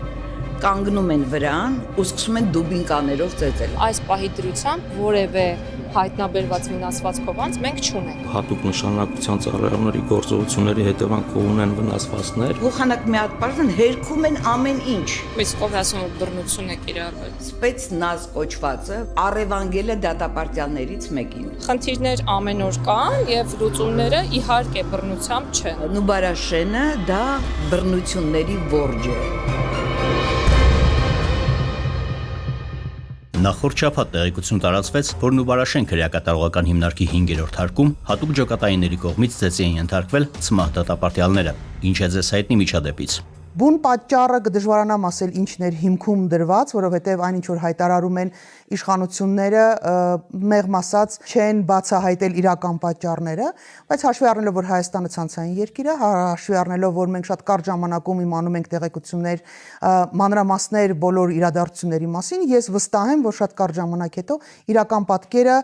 կանգնում են վրան ու սկսում են դուբինկաներով ծեծել։ Այս պահի դրությամբ որևէ հայտնաբերված վնասված քովանց մենք չունենք։ Հատուկ նշանակության ծառայողների գործողությունների հետևանքով ունեն վնասվածքներ։ Գլխանակ մի հատ բարձր հերքում են ամեն ինչ։ Իսկ ով ասում որ բռնություն է կիրառվել։ Սպեցնազ կոչվածը առևանգել է դատապարտյալներից մեկին։ Խնդիրներ ամեն օր կան եւ լուծումները իհարկե բռնությամբ չեն։ Նուբարաշենը դա բռնությունների որջ է։ Նախորդ շաբաթ տեղեկություն տարածվեց, որ Նուբարաշեն քրեակատարողական հիմնարկի 5-րդ հարկում հատուկ ջոկատայինների կողմից ծեծի են ենթարկվել ցմահ դատապարտյալները։ Ինչ է ձեզ հայտնի միջադեպից։ Բուն պատճառը կդժվարանամ ասել ինչն էր հիմքում դրված, որովհետև այն ինչ որ հայտարարում են իշխանությունները, մեղմ ասած չեն բացահայտել իրական պատճառները, բայց հաշվի առնելով որ Հայաստանը ցանցային երկիր է, հաշվի առնելով որ մենք շատ կարճ ժամանակում իմանում ենք տեղեկություններ, մանրամասներ բոլոր իրադարձությունների մասին, ես վստահ եմ, որ շատ կարճ ժամանակ հետո իրական պատկերը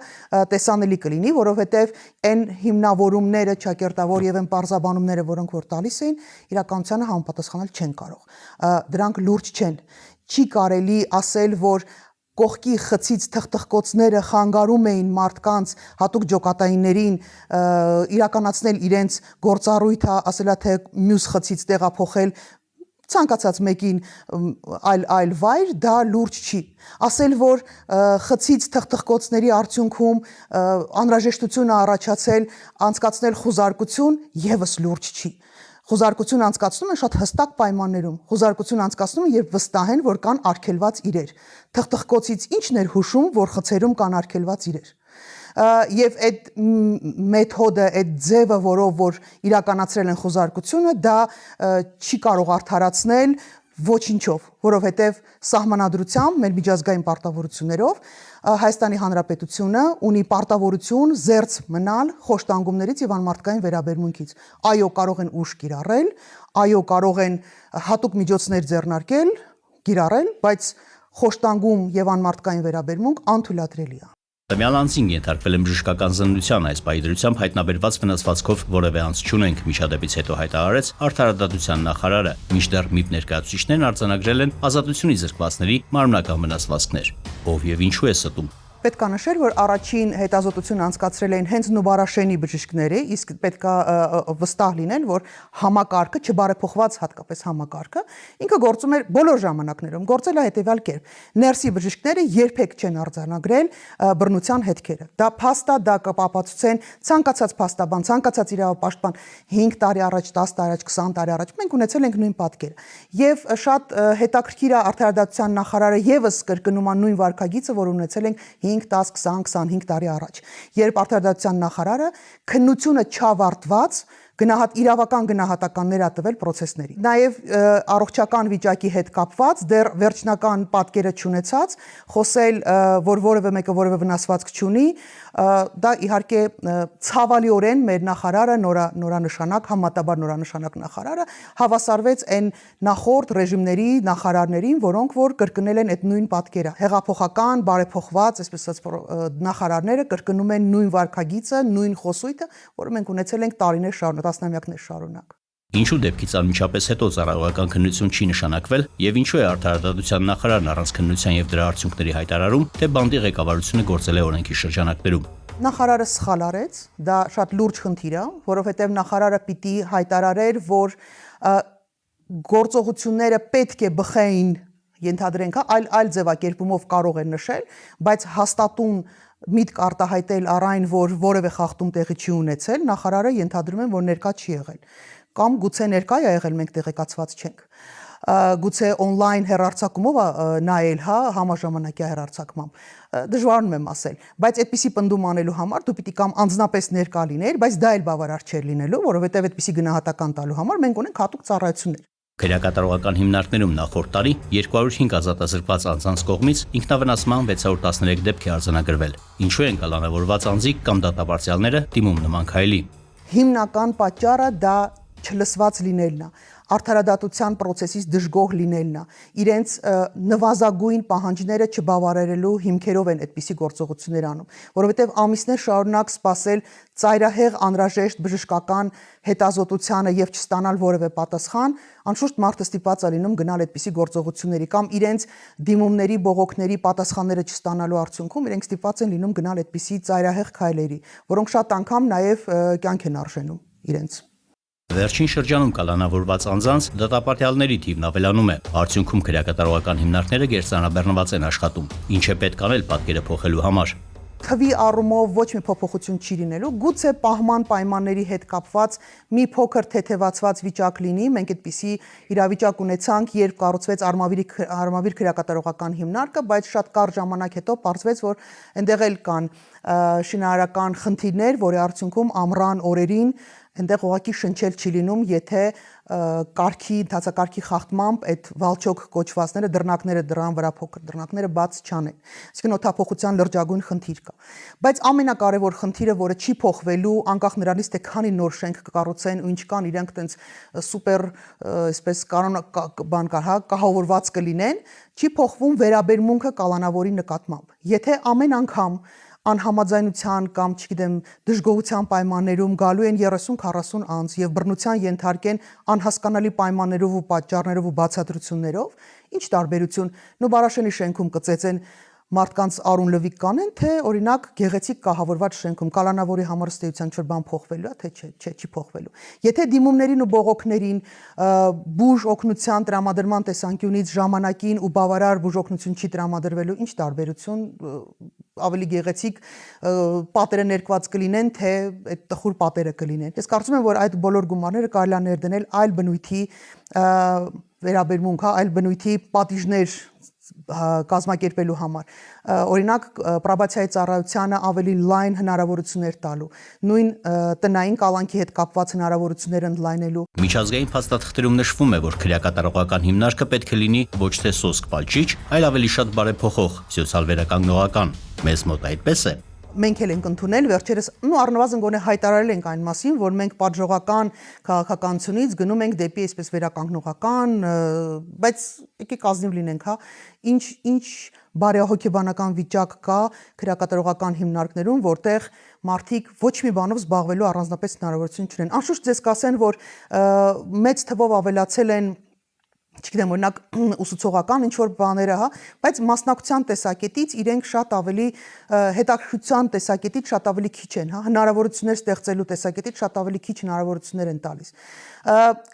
տեսանելի կլինի, որովհետև այն հիմնավորումները ճակերտավոր եւ այն պարզաբանումները, որոնք որ տալիս էին, իրականությանը համապատասխանել չեն կարող։ Դրանք լուրջ չեն։ Չի կարելի ասել, որ կողքի խցից թխթխկոցները խանգարում էին մարդկանց հատուկ ջոկատայիններին իրականացնել իրենց գործառույթը, ասելա թե մյուս խցից տեղափոխել ցանկացած մեկին այլ վայր, դա լուրջ չի։ Ասել, որ խցից թխթխկոցների արդյունքում անհրաժեշտություն է առաջացել անցկացնել խուզարկություն, եւս լուրջ չի։ Խուզարկություն անցկացնում են շատ հստակ պայմաններում։ Խուզարկություն անցկացնում են, երբ վստահ են, որ կան արգելված իրեր։ Թխթխկոցից ինչն էր հուշում, որ խցերում կան արգելված իրեր։ Եվ այդ մեթոդը, այդ ձևը, որով որ իրականացրել են խուզարկությունը, դա չի կարող արդարացնել ոչինչով, որովհետև սահմանադրությամբ մեր միջազգային պարտավորություններով Հայաստանի Հանրապետությունը ունի պարտավորություն զերծ մնալ խոշտանգումներից եւ անմարդկային վերաբերմունքից։ Այո, կարող են ուժ կիրառել, այո, կարող են հատուկ միջոցներ ձեռնարկել, կիրառել, բայց խոշտանգում եւ անմարդկային վերաբերմունք անթույլատրելի է։ Տվյալ անձին ենթարկվել է բժշկական զննության, այս պայդրությամբ հայտնաբերված վնասվածքով որևէ անձ չունենք, միջադեպից հետո հայտարարեց Արդարադատության նախարարը, մինչդեռ ՄԻՊ ներկայացուցիչներն արձանագրել են ազատությունից զրկվածների մարմնական վնասվածքներ։ Ով եւ ինչու է ստում։ Պետք է նշել, որ առաջին հետազոտություն անցկացրել էին հենց Նուբարաշենի բժիշկները, իսկ պետք է վստահ լինել, որ համակարգը չբարեփոխված հատկապես համակարգը ինքը գործում էր բոլոր ժամանակներում, գործել է հետևյալ կերպ։ Ներսի բժիշկները երբեք չեն արձանագրել բռնության հետքերը։ Դա փաստ է, դա կապացուցեն ցանկացած փաստաբան, ցանկացած իրավապաշտպան 5 տարի առաջ, 10 տարի առաջ, 20 տարի առաջ մենք ունեցել ենք նույն պատկերը։ Եվ շատ հետաքրքիր է Արդարադատության նախարարը եւս կրկնում է նույն վարքագիծը, որ ունեցել ենք 5, 10, 20, 25 տարի առաջ, երբ Արդարադատության նախարարը քննությունը չավարտված իրավական գնահատականներ ա տվել պրոցեսների։ Նաև առողջական վիճակի հետ կապված դեռ վերջնական պատկերը չունեցած, խոսել, որ որևէ մեկը որևէ վնասվածք չունի, դա իհարկե ցավալիորեն մեր նախարարը նորանշանակ, համատաբար նորանշանակ նախարարը հավասարվեց այն նախորդ ռեժիմների նախարարներին, որոնք որ կրկնել են այդ նույն պատկերը։ Հեղափոխական, բարեփոխված, այսպես ասած նախարարները կրկնում են նույն վարքագիծը, նույն խոսույթը, որը մենք ունեցել ենք տարիներ շարունակ, տասնամյակներ շարունակ։ Ինչու դեպքից անմիջապես հետո ծառայողական քննություն չի նշանակվել եւ ինչու է Արդարադատության նախարարն առանց քննության եւ դրա արդյունքների հայտարարում, թե բանդի ղեկավարությունը գործել է օրենքի շրջանակներում։ Նախարարը սխալ արեց, դա շատ լուրջ խնդիր է, որովհետեւ նախարարը պիտի հայտարարեր, որ գործողությունները պետք է բխեին, ենթադրենք, այլ ձևակերպումով կարող է նշել, բայց հաստատուն միտք արտահայտել առ այն, որ որևէ խախտում տեղի չի ունեցել, նախարարը ենթադրում են, որ ներկա չի եղել։ Կամ գուցե ներկա է եղել, մենք տեղեկացված չենք։ Գուցե on-line հեռարձակումով նայել, հա, համաժամանակյա հեռարձակմամբ։ Դժվարանում եմ ասել, բայց այդպիսի պնդում անելու համար դու պիտի կամ անձնապես ներկա լինեիր, բայց դա էլ բավարար չէր լինելու, որովհետև այդպիսի գնահատական տալու համար մենք ունենք հատուկ ծառայություններ։ Քրեակատարողական հիմնարկներում նախորդ տարի 205 ազատազրկված անձանց կողմից ինքնավնասման 613 դեպք է արձանագրվել։ Ինչու են կալանավորված անձիկ կամ դատապարտյալները դիմում նման քայլի։ Հիմնական պատճառը դա չլսված լինելն է, արդարադատության process-ից դժգոհ լինելն է, իրենց նվազագույն պահանջները չբավարարելու հիմքերով են այդպիսի գործողություններ անում, որովհետև ամիսներ շարունակ սպասել ծայրահեղ անհրաժեշտ բժշկական հետազոտությանը եւ չստանալ որևէ պատասխան, անշուշտ մարդը ստիպված է լինում գնալ այդպիսի գործողությունների կամ իրենց դիմումների, բողոքների պատասխանները չստանալու արդյունքում իրենք ստիպված են լինում գնալ այդպիսի ծայրահեղ քայլերի, որոնք շատ անգամ նաեւ կյանք են արժենում իրենց։ Վերջին շրջանում կալանավորված անձանց դատապարտյալների թիվն ավելանում է։ Արդյունքում քրեակատարողական հիմնարկները գերծանրաբեռնված են աշխատում։ Ինչ է պետք անել պատկերը փոխելու համար։ Թվի առումով ոչ մի փոփոխություն չի լինելու, գուցե պահման պայմանների հետ կապված մի փոքր թեթևացված վիճակ լինի, մենք այդպիսի իրավիճակ ունեցանք, երբ կառուցվեց Արմավիր քրեակատարողական հիմնարկը, բայց շատ կարճ ժամանակ հետո պարզվեց, որ այնտեղ էլ կան շինարարական խնդիրներ, որի արդյունքում ամռան օրերին այնտեղ ուղղակի շնչել չի լինում, եթե ընթացակարգի խախտմամբ այդ վալչոկ կոչվածները, դռնակները դրան վրա փոքր դռնակները բաց չանեն։ Այսինքն օդափոխության լրջագույն խնդիր կա։ Բայց ամենակարևոր խնդիրը, որը չի փոխվելու, անկախ նրանից թե քանի նոր շենք կկառուցեն ու ինչ կան, իրենք տենց սուպեր, այսպես բան կա, հա, կահավորված կլինեն, չի փոխվում վերաբերմունքը կալանավորի նկատմամբ։ Եթե ամեն անգամ անհամաձայնության կամ, չգիտեմ, դժգոհության պայմաններում գալու են 30-40 անձ եւ բռնության ենթարկեն անհասկանալի պայմաններով ու պատճառներով ու բացատրություններով, ինչ տարբերություն Նուբարաշենի շենքում կծեծեն մարդկանց արուն լվիկ կանեն, թե օրինակ գեղեցիկ կահավորված շենքում կալանավորի համար ըստ էության ինչ-որ բան փոխվելու է, թե չի փոխվելու։ Եթե դիմումներին ու բողոքներին բուժ օգնության տրամադրման տեսանկյունից ժամանակին ու բավարար բուժ օգնություն չի տրամադրվելու, ինչ տարբերություն ավելի գեղեցիկ պատերը ներկված կլինեն, թե այդ տխուր պատերը կլինեն։ Ես կարծում եմ, որ այդ բոլոր գումարները կարելի է ներդնել այլ բնույթի վերաբերմունք, այլ բնույթի պատիժներ կազմակերպելու համար։ Օրինակ պրոբացիայի ծառայությանը ավելի լայն հնարավորություններ տալու, նույն տնային կալանքի հետ կապված հնարավորություններ ընդլայնելու։ Միջազգային փաստաթղթերում նշվում է, որ քրեակատարողական հիմնարկը պետք է լինի ոչ թե սոսկ պալչիչ, այլ ավելի շատ բարեփոխող, սոցիալ-վերականգնողական։ Մեզ մոտ այդպես է։ Մենք էլ ենք ընդունել վերջերս, առնվազն գոնե հայտարարել ենք այն մասին, որ մենք պատժողական քաղաքականությունից գնում ենք դեպի այսպես վերականգնողական, բայց եկեք ազնիվ լինենք, հա, ինչ բարեհոգեբանական վիճակ կա քրեակատարողական հիմնարկներում, որտեղ մարդիկ ոչ մի բանով զբաղվելու առանձնապես հնարավորություն չունեն։ Անշուշտ ձեզ կասեն, որ մեծ թվով ավելացել են, չգիտեմ, օրինակ ուսուցողական ինչ-որ բաները, հա, բայց մասնակցության տեսակետից իրենք շատ ավելի հետաքրքրության տեսակետից շատ ավելի քիչ են, հա, հնարավորություններ ստեղծելու տեսակետից շատ ավելի քիչ հնարավորություններ են տալիս։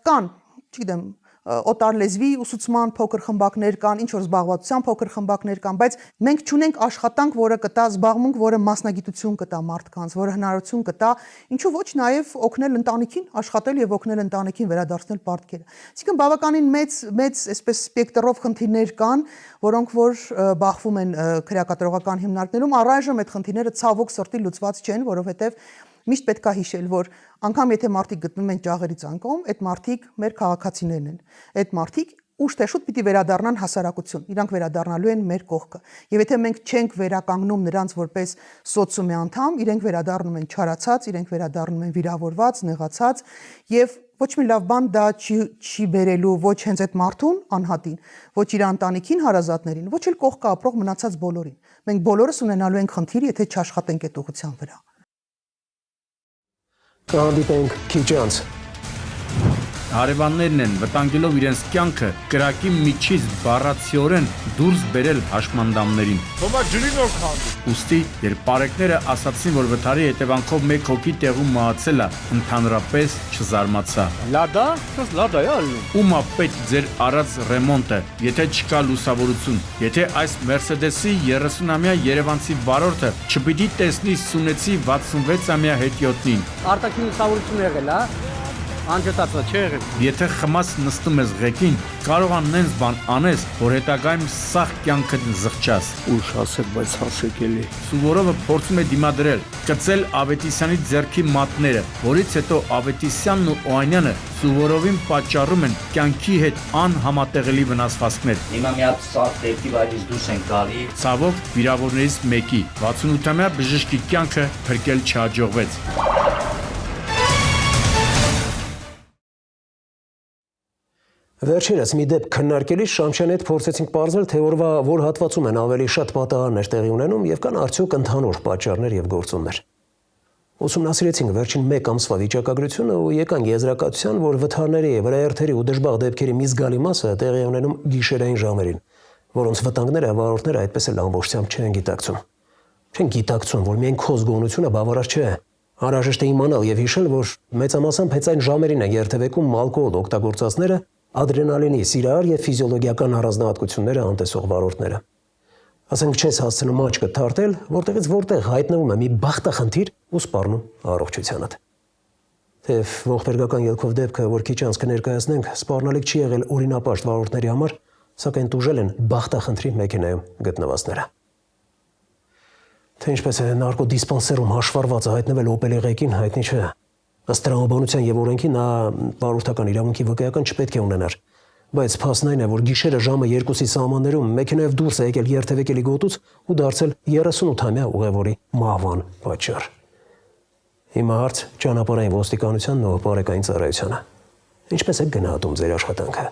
Կան, չգիտեմ, օտար լեզվի ուսուցման փոքր խմբակներ կան, ինչ որ զբաղվածության փոքր խմբակներ կան, բայց մենք չունենք աշխատանք, որը կտա զբաղմունք, որը մասնագիտություն կտա մարդկանց, որը հնարավորություն կտա, ինչու ոչ նաև օգնել ընտանիքին աշխատել եւ օգնել ընտանիքին վերադարձնել պարտքերը։ Այսինքն բավականին մեծ այսպես սպեկտրով խնդիրներ կան, որոնք որ բախվում են քրեակատարողական հիմնարկներում, առայժմ այդ խնդիրները ցավոք սրտի լուծված չեն, որովհետեւ միշտ պետք է հիշել, որ անգամ եթե մարդիկ գտնվում են ճաղերի ցանկում, այդ մարդիկ մեր քաղաքացիներն են։ Այդ մարդիկ ուշ թե շուտ պիտի վերադառնան հասարակություն։ Իրանք վերադառնալու են մեր կողքը։ Եվ եթե մենք չենք վերականգնում նրանց որպես սոցիումի անդամ, իրենք վերադառնում են չարացած, իրենք վերադառնում են վիրավորված, նեղացած եւ ոչ մի լավ բան դա չի բերելու ոչ հենց այդ մարդուն անհատին, ոչ իր ընտանիքին, հարազատներին, ոչ էլ կողքը ապրող մնացած բոլորին։ Մենք բոլորս ունենալու ենք խնդիր, եթե չաշխատենք այդ ուղղության վրա։ Կհանդիպենք քիչ անց։ հարևաններն են վտանգելով իրենց կյանքը կրակի միջից բառացիորեն դուրս բերել հաշմանդամներին։ Ուստի, երբ պարեկները ասացին, որ վթարի հետևանքով մեկ հոգի տեղում մահացել է, ընդհանրապես չզարմացա։ Լադա, լադա է ալնում։ Ումա պետք ձեր արած ռեմոնտը, եթե չկա լուսավորություն, եթե այս Mercedes-ի 30-ամյա երևանցի վարորդը չպիտի տեսնի Սունեցի 66-ամյա հետիոտնին։ Արտաքին լուսավորություն եղել, հա։ Անջատածա չէ եղել։ Եթե խմած նստում ես ղեկին, կարող աննենց բան անես, որ հետագայում սաղ կյանքը զղջաս։ Ուշ ասեք, բայց հասեք էլի։ Սուվորովը փորձում է դիմադրել, կծել Ավետիսյանի ձեռքի մատները, որից հետո Ավետիսյանն ու Օանյանը Սուվորովին պատճառում են կյանքի հետ անհամատեղելի վնասվածքներ։ Հիմա մի հատ սաղ դեպքի վայրից դուրս են գալի։ Ցավոք, վիրավորներից մեկի 68-ամյա բժշկի կյանքը փրկել չհաջողվեց։ Վերջինս մի դեպք քննարկելիս Շամշյանի հետ փորձեցինք պարզել, թե օրվա որ հատվածում են ավելի շատ պատահարներ տեղի ունենում եւ կան արդյոք ընդհանուր պատճառներ եւ գործոններ։ Ուսումնասիրեցինք վերջին 1 ամսվա վիճակագրությունը ու եկանք եզրակացության, որ վթարների, վրաերթերի ու դժբախտ դեպքերի մի զգալի մասը տեղի ունենում գիշերային ժամերին, որոնց վտանգները վարորդները այդպես էլ ամբողջությամբ չեն գիտակցում։ Չեն գիտակցում, որ միայն քո զգոնությունը բավարար չէ։ Անհրաժեշտ է իմանալ եւ հիշել, որ մեծամասամբ հենց այն ժամերին է երթևեկում ալկոհոլ օգտագործածները, ադրենալինի սիրահար եւ ֆիզիոլոգիական առանձնահատկությունները անտեսող վարորդները։ Ասենք չես հասցնում աչքը թարթել, որտեղից որտեղ հայտնվում է մի բախտախնդիր ու սպառնում առողջությանդ։ Թեև ողբերգական ելքով դեպքը, որ քիչ անց կներկայացնենք, սպառնալիք չի եղել օրինապաշտ վարորդների համար, սակայն տուժել են բախտախնդրի մեքենայում գտնվածները։ Թե ինչպես է նարկոդիսպանսերում հաշվառվածը հայտնվել Opel-ի ղեկին, հայտնի չէ։ Ըստ տրամաբանության եւ օրենքի նա վարորդական իրավունքի վկայական չպետք է ունենար, բայց փաստն այն է, որ գիշերը ժամը 2-ի սահմաններում մեքենայով դուրս է եկել երթևեկելի գոտուց ու դարձել 38-ամյա ուղևորի մահվան պատճառ։ Հիմա հարց ճանապարհային ոստիկանությանն ու բարեկային ծառայությանը։ Ինչպես է գնահատում ձեր աշխատանքը։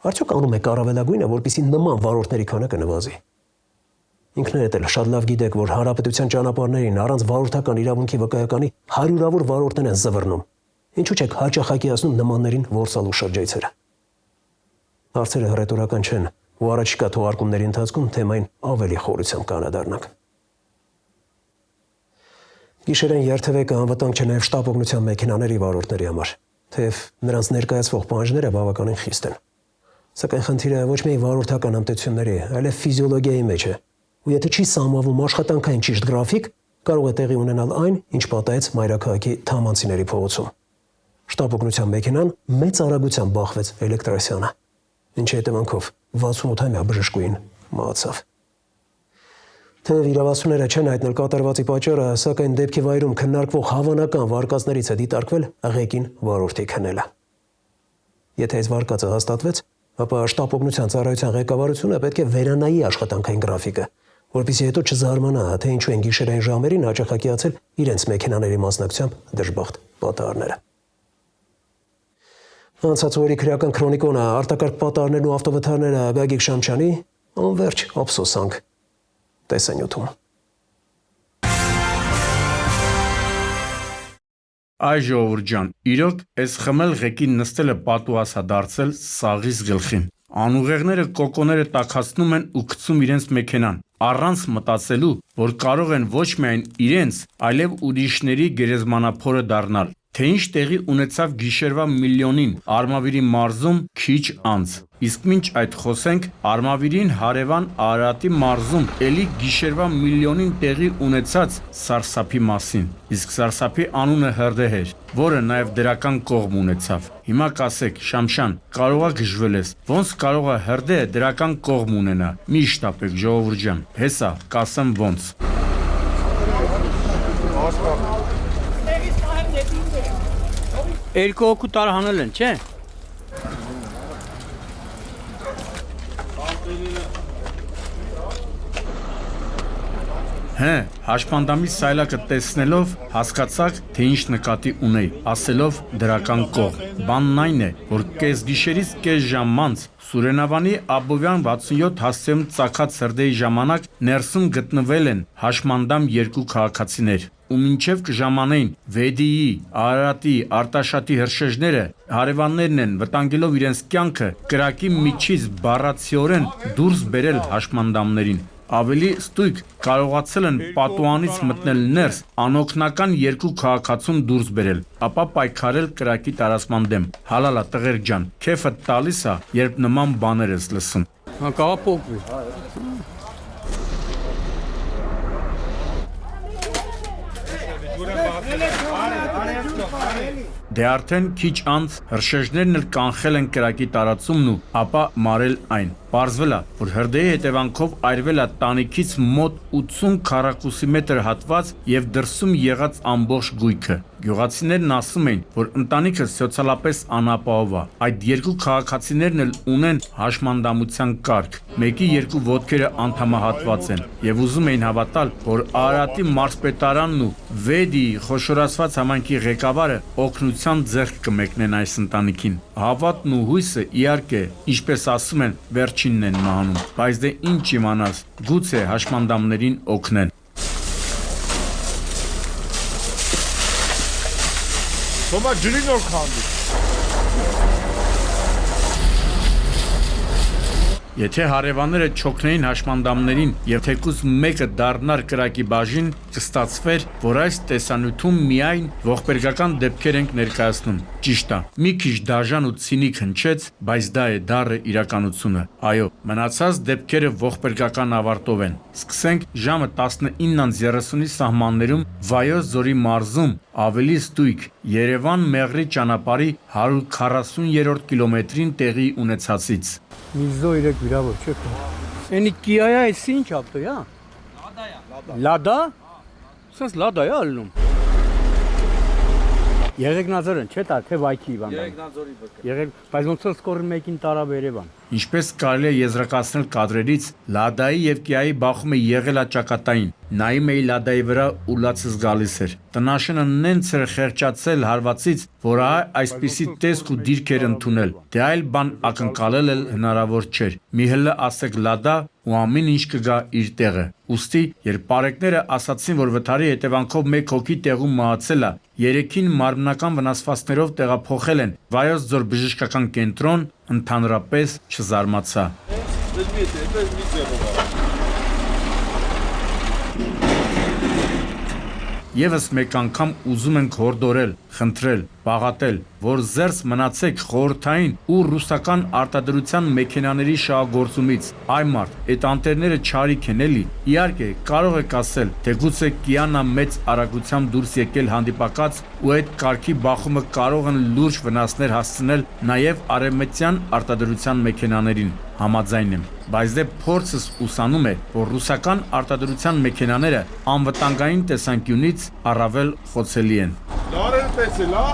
Արդյոք անում եք առավելագույնը, որպեսզի նման վարորդների քանակը նվազի։ Ինքներդ էլ շատ լավ գիտեք, որ հանրապետության ճանապարհներին առանց վարորդական իրավունքի վկայականի հարյուրավոր վարորդներ են զվռնում։ Ինչու՞ չեք հաճախակիացնում նմաններին որսալու շրջայցերը։ Հարցերը հռետորական չեն, ու առաջիկա թողարկումների ընթացքում թեմային ավելի խորությամբ կանադառնանք։ Գիշերային երթևեկը անվտանգ չէ նաև շտապ օգնության մեքենաների վարորդների համար, թեև նրանց ներկայացվող պահանջները բավականին խիստ են։ Սակայն խնդիրը ոչ միայն վարորդական հմտությունների, այլև ֆիզիոլոգիայի մեջ է։ Ու եթե չի սահմանվում աշխատանքային ճիշտ գրաֆիկ, կարող է տեղի ունենալ այն, ինչ պատահեց մայրաքաղաքի Թամանցիների փողոցում։ Շտապ օգնության մեքենան մեծ արագությամբ բախվեց էլեկտրասյանը, ինչի հետևանքով 68-ամյա բժշկուհին մահացավ։ Թեև իրավասուները չեն հայտնել կատարվածի պատճառը, սակայն դեպքի վայրում քննարկվող հավանական վարկածներից է դիտարկվել ղեկին վարորդի քնելը։ Եթե այս վարկածը հաստատվեց, ապա շտապ օգնության ծառայության ղեկավարությունը պետք է վերանայի աշխատանքային գրաֆիկը, որպեսզի հետո չզարմանա, թե ինչու են գիշերային ժամերին հաճախակիացել իրենց մեքենաների մասնակցությամբ դժբախտ պատահարները։ Անցած օրի քրեական քրոնիկոնը արտակարգ պատահարներն ու ավտովթարները Գագիկ Շամչյանի անվերջ ափսոսանք տեսանյութում։ Այ ժողովուրդ ջան, իրոք այս խմել ղեկին նստելը պատուհաս է դարձել սաղից գլխին։ Անուղեղները կոկոները տաքացնում են ու գցում իրենց մեքենան, առանց մտածելու, որ կարող են ոչ միայն իրենց, այլև ուրիշների գերեզմանափորը դառնալ։ Թե ինչ տեղի ունեցավ գիշերվա միլիոնին Արմավիրի մարզում քիչ անց։ Իսկ մինչ այդ խոսենք, Արմավիրին հարևան Արարատի մարզում էլի գիշերվա միլիոնին տեղի ունեցած սարսափի մասին։ Իսկ սարսափի անունը Հրդեհ էր, որը նաև դրական կողմ ունեցավ։ Հիմա կասեք, Շամշյան, կարողա գժվել ես, ոնց կարող է Հրդեհը դրական կողմ ունենա։ Մի շտապեք, ժողովուրդ ջան, հեսա, կասեմ ոնց։ Երկու հոգու տարհանել են, չէ՞։ Հաշմանդամի սայլակը տեսնելով հասկացաք, թե ինչ նկատի ունեի, ասելով դրական կողմ։ Բանն այն է, որ կես գիշերից կես ժամ անց Սուրենավանի Աբովյան 67 հասցեում ծագած հրդեհի ժամանակ ներսում գտնվել են հաշմանդամ երկու քաղաքացիներ, ու մինչև կժամանեին Վեդիի, Արարատի, Արտաշատի հրշեջները հարևաններն են վտանգելով իրենց կյանքը կրակի միջից բառացիորեն դուրս բերել հաշմանդամներին։ Ավելի ստույգ կարողացել են պատուհանից մտնել ներս, անօգնական երկու քաղաքացուն դուրս բերել, ապա պայքարել կրակի տարածման դեմ։ Հալալա տղերք ջան, քեֆը տալիս է, երբ նման բաներ ես լսում։ Կարող փոքրի։ Դե արդեն քիչ անց հրշեջներն էլ կանխել են կրակի տարածումն ու ապա մարել այն։ Պարզվել է, որ հրդեհի հետևանքով այրվել է տանիքից մոտ 80 քառակուսի մետր հատված եւ դրսում եղած ամբողջ գույքը։ Գյուղացիներն ասում էին, որ ընտանիքը սոցիալապես անապահով է։ Այդ երկու քաղաքացիներն էլ ունեն հաշմանդամության կարգ։ Մեկի երկու ոտքերը անդամահատված են եւ ուզում էին հավատալ, որ Արարատի մարզպետարանն ու Վեդիի խոշորացված համայնքի ղեկավարը օգնության ձեռք կմեկնեն այս ընտանիքին։ Հավատն ու հույսը իհարկե, ինչպես ասում են, վերջինն են մահանում, բայց դե ինչ իմանաս, գուցե հաշմանդամներին օգնեն։ Թոմա ջրին օր քանդի։ Եթե հարևանները չօգնեին հաշմանդամներին եւ թեկուզ մեկը դառնար կրակի բաժին, կստացվեր, որ այս տեսանյութում միայն ողբերգական դեպքեր ենք ներկայացնում։ Ճիշտ է, մի քիչ դաժան ու ցինիկ հնչեց, բայց դա է դառը իրականությունը։ Այո, մնացած դեպքերը ողբերգական ավարտով են։ Սկսենք ժամը 19:30-ի սահմաններում Վայոց ձորի մարզում ավելի ստույգ Երևան-Մեղրի ճանապարհի 140-րդ կիլոմետրին տեղի ունեցածից։ Միզո իրեք վիրավոր չեք։ Էնի կիայա էս ինչ ապտո, յա։ Լադա։ Սենց լադա է ալնում։ Եղեգնաձորեն, չէ՞ դա, թե վայքի Իվան։ Եղեգնաձորի բկը։ Բայց ոնց որ սկորին մեկին տարավ Երևան։ Ինչպես կարելի է եզրակացնել կադրերից, Լադայի եւ Կիայի բախումը եղել է ճակատային։ Նայում էի Լադայի վրա ու լացս գալիս էր։ Տնաշենը նենց էր խեղճացել հարվածից, որ այսպիսի տեսք ու դիրք էր ընդունել։ Դե այլ բան ակնկալել էլ հնարավոր չէր։ Մի հլը ասեք Լադա ու ամեն ինչ կգա իր տեղը։ Ուստի, երբ պարեկները ասացին, որ վթարի հետևանքով մեկ հոգի տեղում մահացել է, երեքին մարմնական վնասվածքներով տեղափոխել են Վայոց ձոր բժշկական կենտրոն, ընդհանրապես չզարմացա։ Եվս մեկ անգամ ուզում ենք հորդորել, խնդրել, բաղատել, որ զերծ մնացեք խորհրդային ու ռուսական արտադրության մեքենաների շահագործումից։ Այ մարդ, այդ անտերները չարիք են էլի։ Իհարկե, կարող եք ասել, թե գուցե Կիանա մեծ արագությամբ դուրս եկել հանդիպակաց ու այդ կարգի բախումը կարող են լուրջ վնասներ հասցնել նաև արևմտյան արտադրության մեքենաներին։ Համաձայն եմ, բայց դե փորձս ուսանում է, որ ռուսական արտադրության մեքենաները անվտանգային տեսանկյունից առավել խոցելի են։ Լարել տեսել, հա։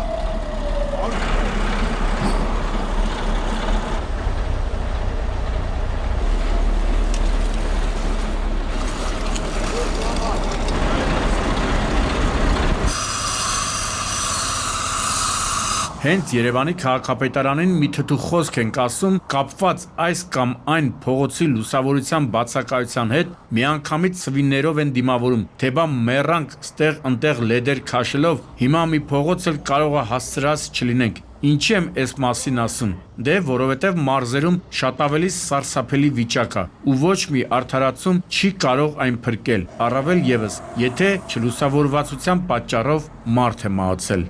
Հենց Երևանի քաղաքապետարանին մի թթու խոսք ենք ասում կապված այս կամ այն փողոցի լուսավորության բացակայության հետ, միանգամից ցվիններով են դիմավորում, թե բա մեռանք ստեղ ընտեղ լեդեր քաշելով, հիմա մի փողոց էլ կարող է հասցրած չլինենք։ Ինչի եմ այս մասին ասում։ Դե որովհետև մարզերում շատ ավելի սարսափելի վիճակ է ու ոչ մի արդարացում չի կարող այն փրկել, առավել եւս, եթե չլուսավորվածության պատճառով մարդ է մահացել։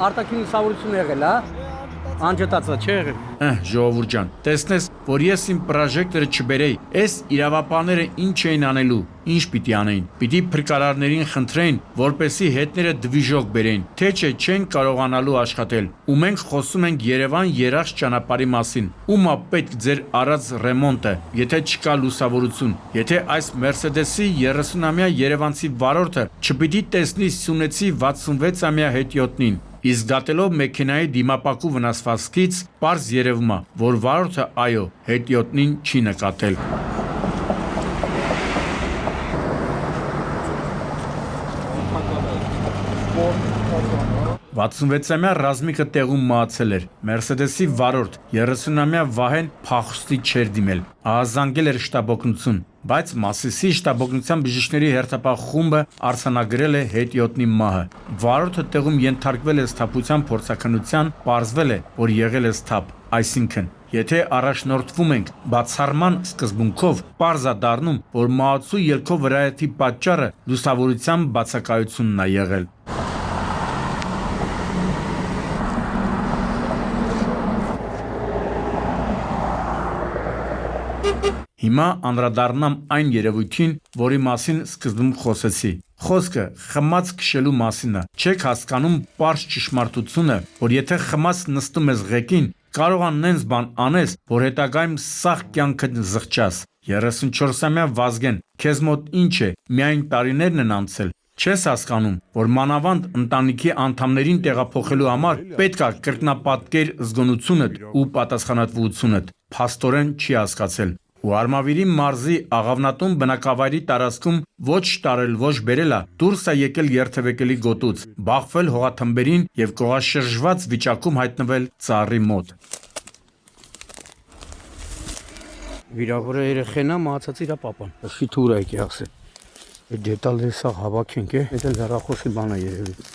Արտաքին լուսավորություն եղել, հա։ Անջատածա չէ եղել։ Ժողովուրդ ջան, տեսնես, որ ես իմ պրոժեկտորը չբերեի, այս իրավապահները ինչ էին անելու, ինչ պիտի անեին։ Պիտի փրկարարներին խնդրեին, որպեսի հետները դվիժող բերեին, թե չէ չեն կարողանալու աշխատել։ Ու մենք խոսում ենք Երևան-Երաշ ճանապարհի մասին։ Ումա պետք ձեր արած ռեմոնտը, եթե չկա լուսավորություն, եթե այս Մերսեդեսի 30-ամյա երևանցի վարորդը չպիտի տեսնի Սյունեցի 66-ամյա հետիոտնին։ Իսկ դատելով մեքենայի դիմապակու վնասվածքից պարզ երևում է, որ վարորդը այո, հետիոտնին չի նկատել։ «66-ամյա Ռազմիկը տեղում մահացել էր։ Մերսեդեսի վարորդ 30-ամյա Վահեն փախուստի չէր դիմել։ Ահազանգել էր շտաբօգնություն, բայց Մասիսի շտաբօգնության բժիշկների հերթապահ խումբը արձանագրել է հետիոտնի մահը։ Վարորդը տեղում ենթարկվել է սթափության փորձաքննության, պարզվել է, որ եղել է սթափ, այսինքն եթե առաջնորդվում ենք բացառման սկզբունքով, պարզ է դառնում, որ մահացու ելքով վրայաթի պատճառը լուսավորության բացակայությունն է եղել։ Հիմա անդրադառնամ այն երևույթին, որի մասին սկզբում խոսեցի։ Խոսքը խմած քշելու մասին է։ Չեք հասկանում պարզ ճշմարտությունը, որ եթե խմած նստում ես ղեկին, կարող է նենց բան անես, որ հետագայում սաղ կյանքդ զղջաս։ 34-ամյա Վազգեն, քեզ մոտ ինչ է, միայն տարիներն են անցել։ Չես հասկանում, որ մանավանդ ընտանիքի անդամներին տեղափոխելու համար պետք է կրկնապատկեր զգոնությունդ ու պատասխանատվությունդ։ Փաստորեն չի հասկացել։ Ու Արմավիրի մարզի Աղավնատուն բնակավայրի տարածքում ոչ տարել ոչ բերելա դուրս է եկել երթևեկելի գոտուց, բախվել հողաթմբերին եւ կողաշրջված վիճակում հայտնվել ծառի մոտ։ Վիրավորը երեխեն է, մահացած իր պապան։ Շի թուր եկի ասել։ Այդ դետալները սա հավաքենք է, դա լրախոսի բան է երևի։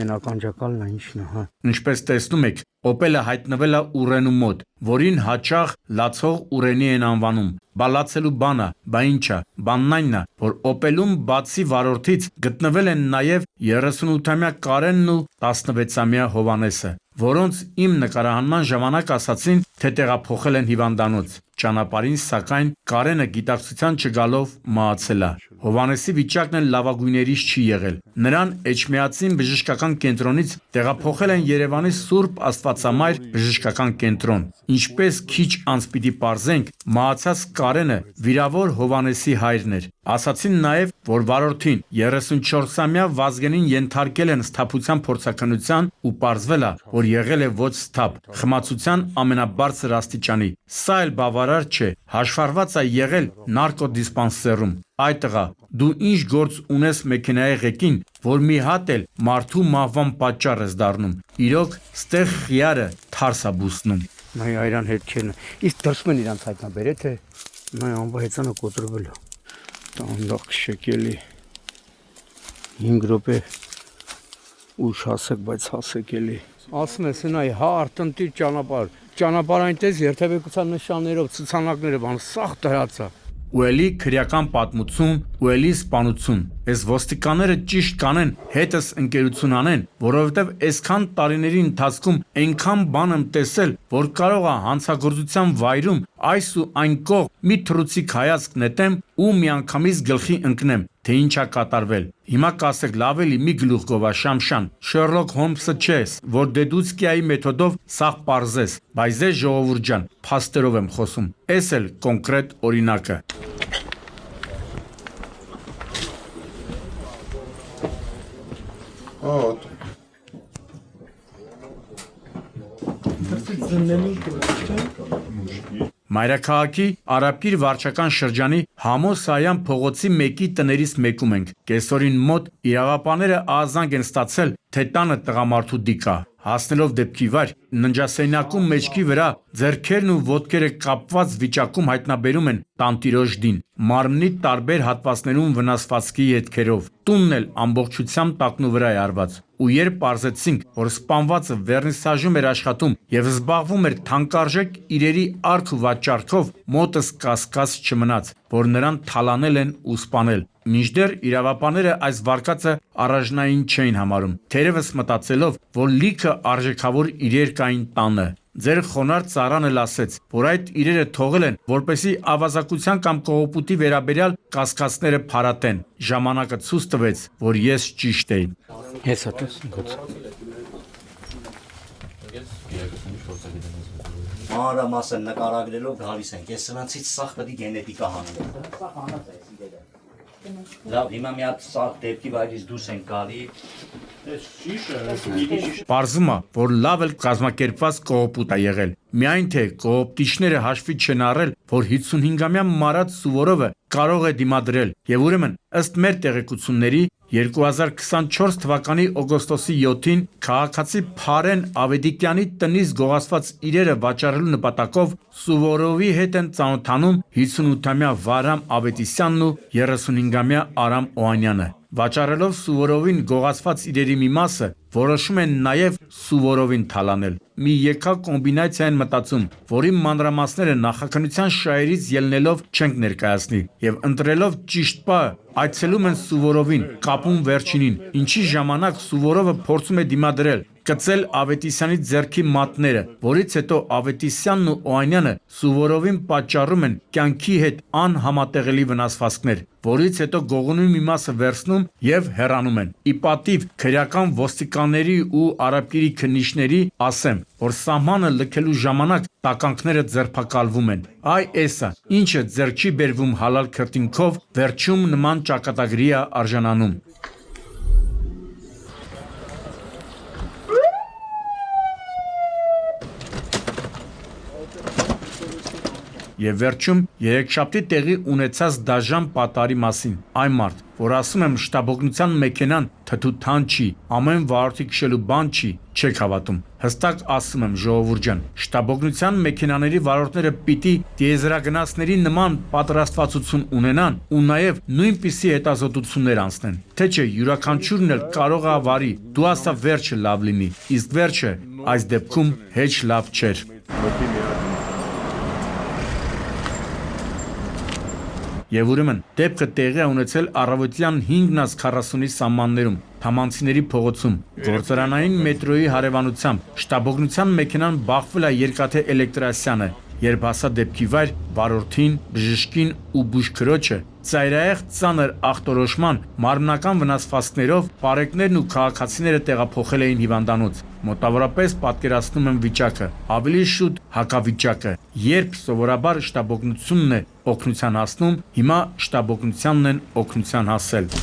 Էնականջակալն է ինչն է, հա։ Ինչպես տեսնում եք, Օպելը հայտնվել է Ուրենու մոտ, որին հաճախ լացող Ուրենի են անվանում։ Բա լացելու բանը, բա ինչա, բանն այնն է, որ Օպելում բացի վարորդից գտնվել են նաև 38-ամյա Կարենն ու 16-ամյա Հովանեսը, որոնց իմ նկարահանման ժամանակ ասացին, թե տեղափոխել են հիվանդանոց։ Ճանապարհին, սակայն, Կարենը գիտակցության չգալով մահացել է։ Հովանեսի վիճակն էլ լավագույններից չի եղել։ Նրան Էջմիածին բժշկական կենտրոնից տեղափոխել են Երևանի Սուրբ Աստվածամայր բժշկական կենտրոն։ Ինչպես քիչ անց պիտի պարզենք, մահացած Կարենը վիրավոր Հովանեսի հայրն էր։ Ասացին նաև, որ վարորդին 34-ամյա Վազգենին ենթարկել են սթափության փորձաքննության ու պարզվել է, որ եղել է ոչ սթափ, խմացության ամենաբարձր աստիճանի։ Սա էլ բավարար չէ, հաշվառված է եղել նարկոդիսպանսերում։ Այ տղա, դու ինչ գործ ունես մեքենայի ղեկին, որ մի հատ էլ մարդու մահվան պատճառ ես դառնում։ Իրոք, ստեղ խիարը թարս է բուսնում։ Նայ այրան հետ չեն։ Իսկ դրսում են իրանց հայտնաբերե թե նայ անվահեցանը կոտրվել է։ Տանդախ շեկելի 5 րոպե ուշ հասեք, բայց հասեք էլի։ Ասում ես նայ հարթ ընտիր ճանապարհ այնտես երթևեկության նշաններով ցուցանակները բան սաղ դրած է։ Ու էլի քրեական պատմություն, ու էլի սպանություն։ Այս ոստիկանները ճիշտ կանեն, հետս ընկերություն անեն, որովհետև այսքան տարիների ընթացքում այնքան բան եմ տեսել, որ կարող է հանցագործության վայրում այս ու այն կողմ մի թռուցիկ հայացք նետեմ ու միանգամից գլխի ընկնեմ, թե ինչ է կատարվել։ Հիմա կասեք լավ էլի մի գլուխ գովա Շամշան, Շերլոկ Հոլմսը չես, որ դեդուցկիայի մեթոդով սաղ պարզես, բայց դե ժողովուրդ ջան, փաստերով եմ խոսում։ Էս էլ կոնկրետ օրինակը։ Մայրաքաղաքի Արաբկիր վարչական շրջանի Համոսայան փողոցի մեկի տներից մեկում ենք։ Կեսօրին մոտ իրավապահները ահազանգ են ստացել, թե տանը տղամարդու դիկա։ Հասնելով դեպքի վայր, ննջասենյակում մեջքի վրա ձեռքերն ու ոտքերը կապված վիճակում հայտնաբերում են տանտիրոջ դին, մարմնի տարբեր հատվածներում վնասվածքի հետքերով։ Տունն էլ ամբողջությամբ տակնու վրա է արված։ Ու երբ պարզեցինք, որ սպանվածը վերնիսաժում էր աշխատում եւ զբաղվում էր թանկարժեք իրերի արք ու վաճառքով, մոտս կասկած չմնաց, որ նրան թալանել են ու սպանել։ Մինչդեռ իրավապահները այս վարկածը առաջնային չէին համարում, թերևս մտածելով, որ լիքը արժեքավոր իրեր կային տանը։ Ձեր խոնարհ ծառան էլ ասեց, որ այդ իրերը թողել են, որպեսզի ավազակության կամ կողոպուտի վերաբերյալ կասկածները փարատեն։ Ժամանակը ցույց տվեց, որ ես ճիշտ էի։ Հեսա տեսնգոց։ Մանրամասն նկարագրելով գալիս ենք։ Ես սրանցից սաղ պետք է գենետիկա հանեմ։ Լավ, հիմա մի հատ սաղ դեպքի վայրից դուրս են գալի։ Պարզվում է, որ լավ էլ կազմակերպված կողոպուտ է եղել։ Միայն թե կողոպտիչները հաշվի չեն առել, որ 55-ամյա Մարատ Սուվորովը կարող է դիմադրել, եւ ուրեմն ըստ մեր տեղեկությունների 2024 թվականի օգոստոսի 7-ին քաղաքացի Փարեն Ավեդիկյանի տնից գողացված իրերը վաճառելու նպատակով Սուվորովի հետ են ծանոթանում 58-ամյա Վարամ Ավետիսյանն ու 35-ամյա Արամ Օանյանը։ Վաճառելով Սուվորովին գողացված իրերի մի մասը, որոշում են նաև Սուվորովին թալանել։ Մի եկա կոմբինացիա են մտածում, որի մանրամասները նախաքննության շահերից ելնելով չենք ներկայացնի, եւ ընտրելով ճիշտ պահը այցելում են Սուվորովին, կապում վերջինին, ինչի ժամանակ Սուվորովը փորձում է դիմադրել, կծել Ավետիսյանի ձեռքի մատները, որից հետո Ավետիսյանն ու Օանյանը Սուվորովին պատճառում են կյանքի հետ անհամատեղելի վնասվածքներ, որից հետո գողունի մի մասը վերցնում եւ հեռանում են։ Ի պատիվ քրեական ոստիկանների ու արաբկիրի քննիչների ասեմ, որ սահմանը լքելու ժամանակ տականքները ձերբակալվում են։ Այ էսա, ինչը ձեռք չի բերվում հալալ քրտինքով, վերջում նման ճակատագրի է արժանանում։ Եվ վերջում երեքշաբթի տեղի ունեցած դաժան պատարի մասին, այն մարդ, որ ասում եմ շտաբօգնության մեքենան թթութան չի, ամեն վարորդի քշելու բան չի, չեք հավատում։ Հստակ ասում եմ ժողովուրդ ջան, շտաբօգնության մեքենաների վարորդները պիտի տիեզերագնացների նման պատրաստվածություն ունենան ու նաև նույնպիսի հետազոտություններ անցնեն։ Թե չէ յուրաքանչյուրն էլ կարող է ավարի, դու ասա վերջը լավ լինի, իսկ վերջը այս դեպքում հեչ լավ չէր։ Եվ ուրեմն դեպքը տեղի է ունեցել առավոտյան 5:40-ի սահմաններում, Թամանցիների փողոցում, գործարանային մետրոյի հարևանությամբ, շտաբօգնության մեքենան բախվել է երկաթե էլեկտրասյանը, երբ հասա դեպքի վայր, վարորդին, բժշկին ու բուժքրոջը ծայրահեղ ծանր ախտորոշման մարմնական վնասվածքներով պարեկներն ու քաղաքացիները տեղափոխել էին հիվանդանոց։ Մոտավորապես պատկերացնում եմ վիճակը, ավելի շուտ հակավիճակը, երբ սովորաբար շտաբօգնությունն է օգնության հասնում, հիմա շտաբօգնությանն են օգնության հասել։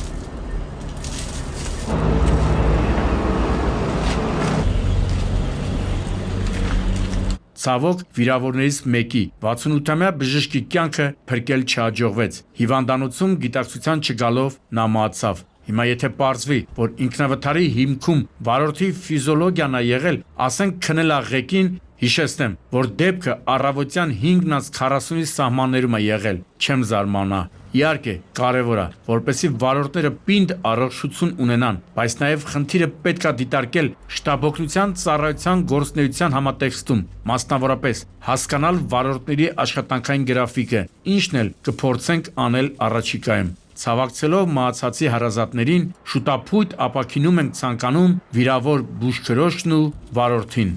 Ցավոք վիրավորներից մեկի 68-ամյա բժշկի կյանքը փրկել չհաջողվեց։ Հիվանդանոցում գիտակցության չգալով նա մահացավ։ Հիմա եթե պարզվի, որ ինքնավթարի հիմքում վարորդի ֆիզիոլոգիան է եղել, ասենք քնել աղեկին, հիշեցնեմ, որ դեպքը առավոտյան 5:40-ի սահմաններում է եղել, չեմ զարմանա։ Իհարկե, կարևոր է, որպեսզի վարորդները պինդ առողջություն ունենան, բայց նաև խնդիրը պետք է դիտարկել շտաբօգնության ծառայության գործունեության համատեքստում, մասնավորապես հասկանալ վարորդների աշխատանքային գրաֆիկը, ինչն էլ կփորձենք անել առաջիկայում։ Ցավակցելով մահացածի հարազատներին, շուտափույթ ապաքինում ենք ցանկանում վիրավոր բուժքրոջն ու վարորդին։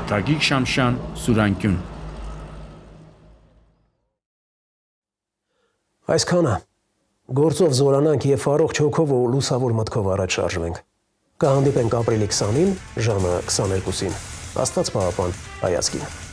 Գագիկ Շամշյան, Սուրանկյուն։ Այսքանը գործով զորանանք եւ առողջ հոգով ու լուսավոր մտքով առաջ շարժվենք։ Կհանդիպենք ապրիլի 20-ին, ժամը 22-ին։ Աստված պահապան հայացքին։